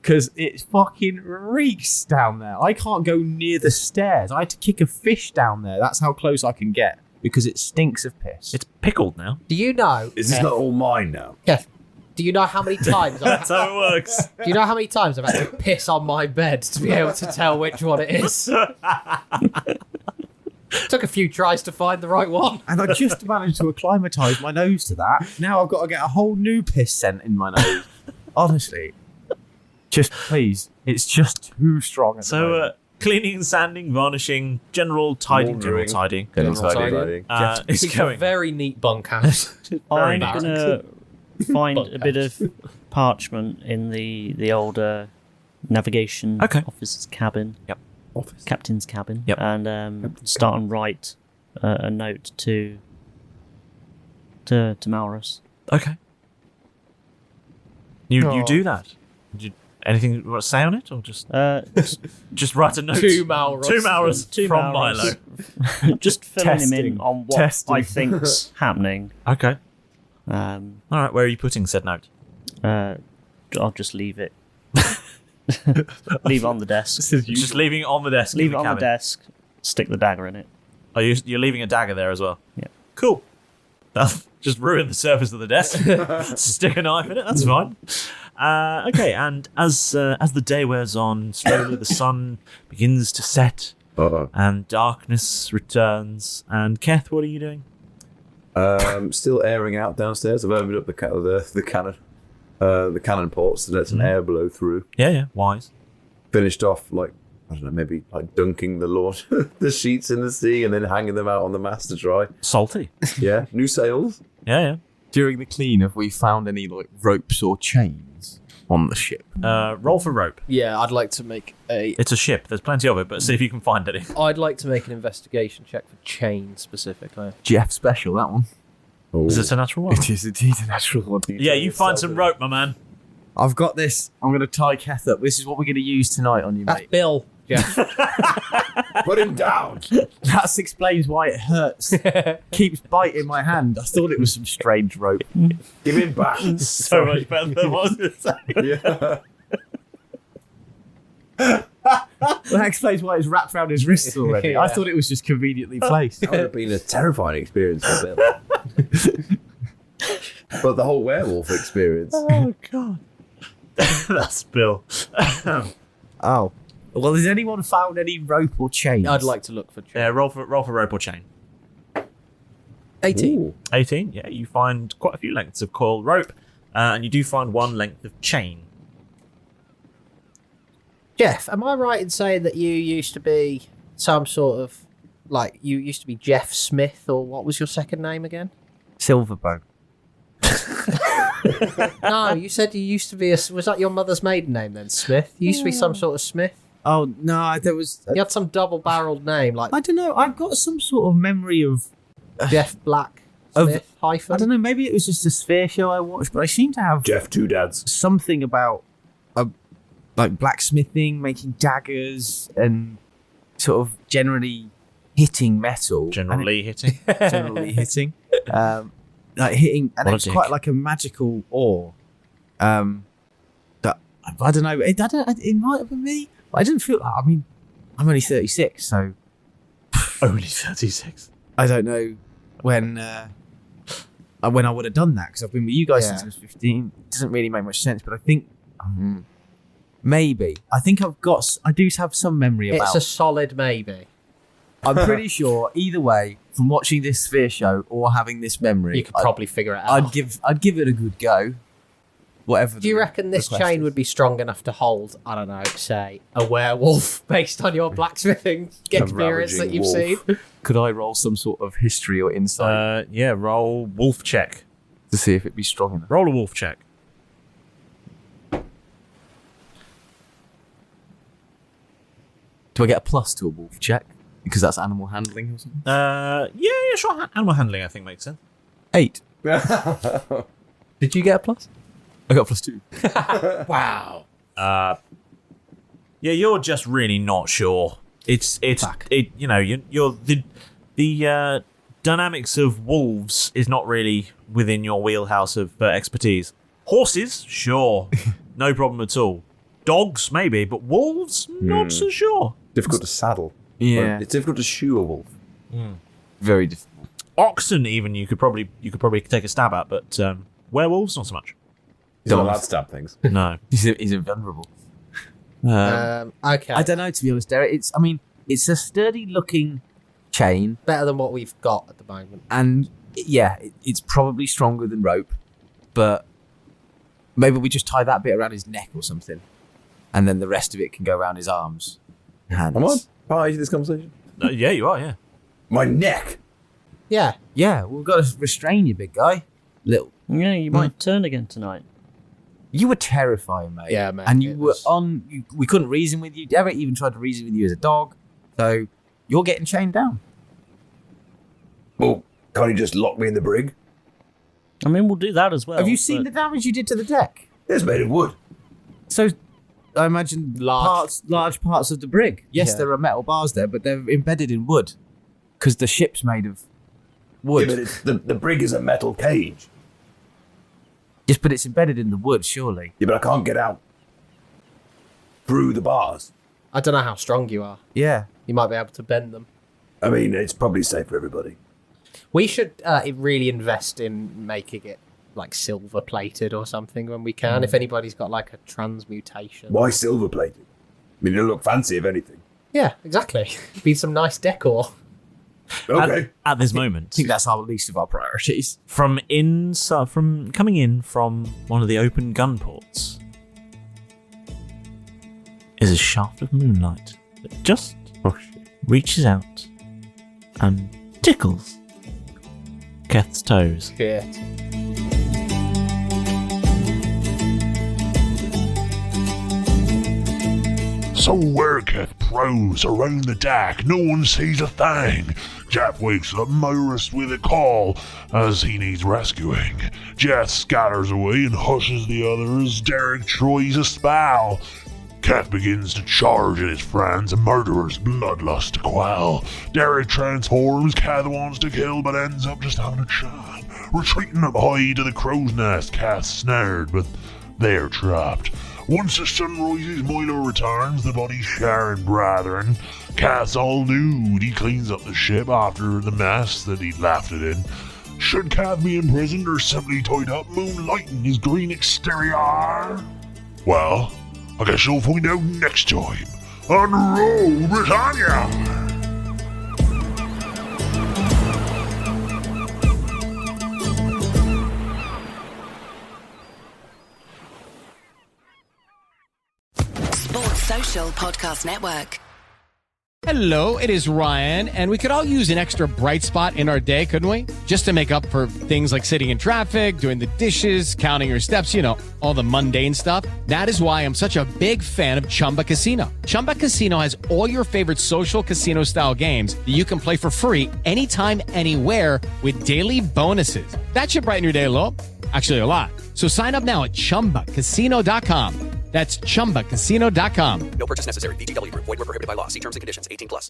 Speaker 8: Because it fucking reeks down there. I can't go near the stairs. I had to kick a fish down there. That's how close I can get. Because it stinks of piss.
Speaker 1: It's pickled now.
Speaker 9: Do you know?
Speaker 11: Is this not all mine now?
Speaker 9: Yeah. Do you know how many times?
Speaker 1: That's how it works.
Speaker 9: Do you know how many times I've had to piss on my bed to be able to tell which one it is? Took a few tries to find the right one.
Speaker 8: And I just managed to acclimatise my nose to that. Now I've got to get a whole new piss scent in my nose. Honestly. Just please. It's just too strong at the moment.
Speaker 1: Cleaning, sanding, varnishing, general tidying. General tidying. It's
Speaker 9: It's
Speaker 1: going.
Speaker 9: a very neat bunkhouse.
Speaker 12: I'm going to find a bit of parchment in the older navigation officer's cabin.
Speaker 1: Yep.
Speaker 12: Captain's cabin.
Speaker 1: Yep.
Speaker 12: And start and write a note to Maurus.
Speaker 1: Okay. You do that. Anything you want to say on it, or just write a note?
Speaker 9: To Maurus.
Speaker 1: To Maurus from
Speaker 12: Maurus.
Speaker 1: Milo.
Speaker 12: Just filling him in on what I think's happening.
Speaker 1: Okay.
Speaker 12: All
Speaker 1: right. Where are you putting said note?
Speaker 12: I'll just leave it. Leave it on the desk.
Speaker 1: Just leaving it on the desk.
Speaker 12: Leave it on the desk. Stick the dagger in it.
Speaker 1: Oh, you're leaving a dagger there as well?
Speaker 12: Yeah.
Speaker 1: Cool. That'll just ruin the surface of the desk. Stick a knife in it. That's fine. Okay, and as the day wears on, slowly the sun begins to set, and darkness returns. And Keth, what are you doing?
Speaker 11: Still airing out downstairs. I've opened up the cannon ports to let some air blow through.
Speaker 1: Yeah, wise.
Speaker 11: Finished off I don't know, maybe dunking the sheets in the sea and then hanging them out on the mast to dry.
Speaker 1: Salty.
Speaker 11: Yeah, new sails.
Speaker 1: Yeah.
Speaker 8: During the clean, have we found any ropes or chains on the ship?
Speaker 1: Roll for rope.
Speaker 9: Yeah, I'd like to make
Speaker 1: It's a ship. There's plenty of it, but see if you can find any.
Speaker 9: I'd like to make an investigation check for chain specifically.
Speaker 8: Jeff special, that one.
Speaker 11: Oh.
Speaker 1: Is it a natural one?
Speaker 8: It is indeed a natural one.
Speaker 1: Yeah, you find some rope, my man.
Speaker 8: I've got this. I'm going to tie Keth up. This is what we're going to use tonight on you,
Speaker 9: That's
Speaker 8: mate.
Speaker 9: Bill. Yeah.
Speaker 11: Put him down.
Speaker 8: That explains why it hurts. Keeps biting my hand. I thought it was some strange rope.
Speaker 11: Give him back.
Speaker 1: So much better than what I was going to say.
Speaker 11: Yeah.
Speaker 8: That explains why it's wrapped around his wrists already.
Speaker 9: Yeah.
Speaker 8: I thought it was just conveniently placed.
Speaker 11: That would have been a terrifying experience for Bill. But the whole werewolf experience.
Speaker 1: Oh, God. That's Bill.
Speaker 8: Oh. Well, has anyone found any rope or chains?
Speaker 9: I'd like to look for chain.
Speaker 1: Yeah, roll for rope or chain.
Speaker 9: 18.
Speaker 11: Ooh.
Speaker 1: 18, yeah. You find quite a few lengths of coiled rope, and you do find one length of chain.
Speaker 9: Jeff, am I right in saying that you used to be some sort of, you used to be Jeff Smith, or what was your second name again?
Speaker 8: Silverbow.
Speaker 9: No, you said you used to be was that your mother's maiden name then, Smith? You used to be some sort of Smith?
Speaker 8: Oh, no, there was...
Speaker 9: You had some double-barreled name,
Speaker 8: I don't know. I've got some sort of memory of...
Speaker 9: Jeff Black Smith hyphen?
Speaker 8: I don't know, maybe it was just a Sphere show I watched, but I seem to have...
Speaker 11: Jeff Two Dads.
Speaker 8: Something about, blacksmithing, making daggers, and sort of generally hitting metal.
Speaker 1: Generally hitting.
Speaker 8: Generally hitting. Hitting... And
Speaker 1: What a
Speaker 8: it's
Speaker 1: dick.
Speaker 8: quite like a magical ore. That, I don't know. It might have been me. I didn't feel... I mean, I'm only 36, so...
Speaker 1: Only 36.
Speaker 8: I don't know when I would have done that, because I've been with you guys since I was 15. It doesn't really make much sense, but I think maybe. I think I do have some memory about...
Speaker 9: It's a solid maybe.
Speaker 8: I'm pretty sure either way, from watching this Sphere show or having this memory,
Speaker 9: You could probably figure it out.
Speaker 8: I'd give it a good go. Whatever.
Speaker 9: Do you reckon this
Speaker 8: request
Speaker 9: chain
Speaker 8: is.
Speaker 9: would be strong enough to hold, I don't know, say, a werewolf based on your blacksmithing experience that you've seen?
Speaker 8: Could I roll some sort of history or insight
Speaker 1: Yeah, roll wolf check.
Speaker 8: to see if it'd be strong enough?
Speaker 1: Roll a wolf check.
Speaker 8: Do I get a plus to a wolf check? Because that's animal handling or something?
Speaker 1: Yeah, sure. Animal handling, I think, makes sense.
Speaker 8: 8.
Speaker 9: Did you get a plus?
Speaker 10: I got +2.
Speaker 9: Wow.
Speaker 1: Yeah, you're just really not sure. It's you know, you're the dynamics of wolves is not really within your wheelhouse of expertise. Horses, sure, no problem at all. Dogs, maybe, but wolves, not so sure.
Speaker 11: Difficult to saddle.
Speaker 10: Yeah.
Speaker 11: It's difficult to shoe a wolf.
Speaker 10: Very difficult.
Speaker 1: Oxen, even you could probably take a stab at, but werewolves, not so much.
Speaker 11: He's not allowed to stab things.
Speaker 1: No,
Speaker 10: he's invulnerable.
Speaker 9: Okay.
Speaker 10: I don't know, to be honest, Derek. It's a sturdy looking chain,
Speaker 9: better than what we've got at the moment.
Speaker 10: And yeah, it's probably stronger than rope, but maybe we just tie that bit around his neck or something, and then the rest of it can go around his arms. Hands.
Speaker 11: Am I part of this conversation?
Speaker 1: Yeah, you are. Yeah.
Speaker 11: My neck.
Speaker 9: Yeah.
Speaker 10: Yeah, we've got to restrain you, big guy. Little.
Speaker 12: Yeah, you might turn again tonight.
Speaker 10: You were terrifying, mate.
Speaker 9: Yeah, mate.
Speaker 10: And you were we couldn't reason with you. Derek even tried to reason with you as a dog. So you're getting chained down.
Speaker 11: Well, can't you just lock me in the brig?
Speaker 12: I mean, we'll do that as well.
Speaker 10: Have you seen the damage you did to the deck?
Speaker 11: It's made of wood.
Speaker 10: So I imagine large parts of the brig. Yes, there are metal bars there, but they're embedded in wood because the ship's made of wood.
Speaker 11: Yeah, but the brig is a metal cage.
Speaker 10: Yes, but it's embedded in the wood, surely.
Speaker 11: Yeah, but I can't get out through the bars.
Speaker 9: I don't know how strong you are.
Speaker 10: Yeah.
Speaker 9: You might be able to bend them.
Speaker 11: I mean, it's probably safe for everybody.
Speaker 9: We should really invest in making it like silver plated or something when we can. If anybody's got like a transmutation.
Speaker 11: Why silver plated? I mean, it'll look fancy if anything.
Speaker 9: Yeah, exactly. Be some nice decor.
Speaker 11: Okay.
Speaker 1: At this moment,
Speaker 10: I think that's our least of our priorities.
Speaker 1: From coming in from one of the open gun ports is a shaft of moonlight that just reaches out and tickles Keth's toes.
Speaker 9: Shit.
Speaker 15: So Werketh prowls around the deck, no one sees a thing. Jeff wakes up motorist with a call as he needs rescuing. Jeff scatters away and hushes the others. Derek tries a spell. Keth begins to charge at his friends, a murderer's bloodlust to quell. Derek transforms, Keth wants to kill, but ends up just having a chat. Retreating up high to the crow's nest, Keth's snared, but they're trapped. Once the sun rises, Milo returns, the buddies sharing brethren. Keth's all nude, he cleans up the ship after the mess that he'd left it in. Should Keth be imprisoned or simply tied up, moonlighting his green exterior? Well, I guess you'll find out next time on Roll Britannia!
Speaker 4: Social Podcast Network.
Speaker 16: Hello, it is Ryan, and we could all use an extra bright spot in our day, couldn't we? Just to make up for things like sitting in traffic, doing the dishes, counting your steps, you know, all the mundane stuff. That is why I'm such a big fan of Chumba Casino. Chumba Casino has all your favorite social casino-style games that you can play for free anytime, anywhere with daily bonuses. That should brighten your day a little. Actually, a lot. So sign up now at ChumbaCasino.com. That's ChumbaCasino.com.
Speaker 17: No purchase necessary. VGW Group. Void where prohibited by law. See terms and conditions. 18+.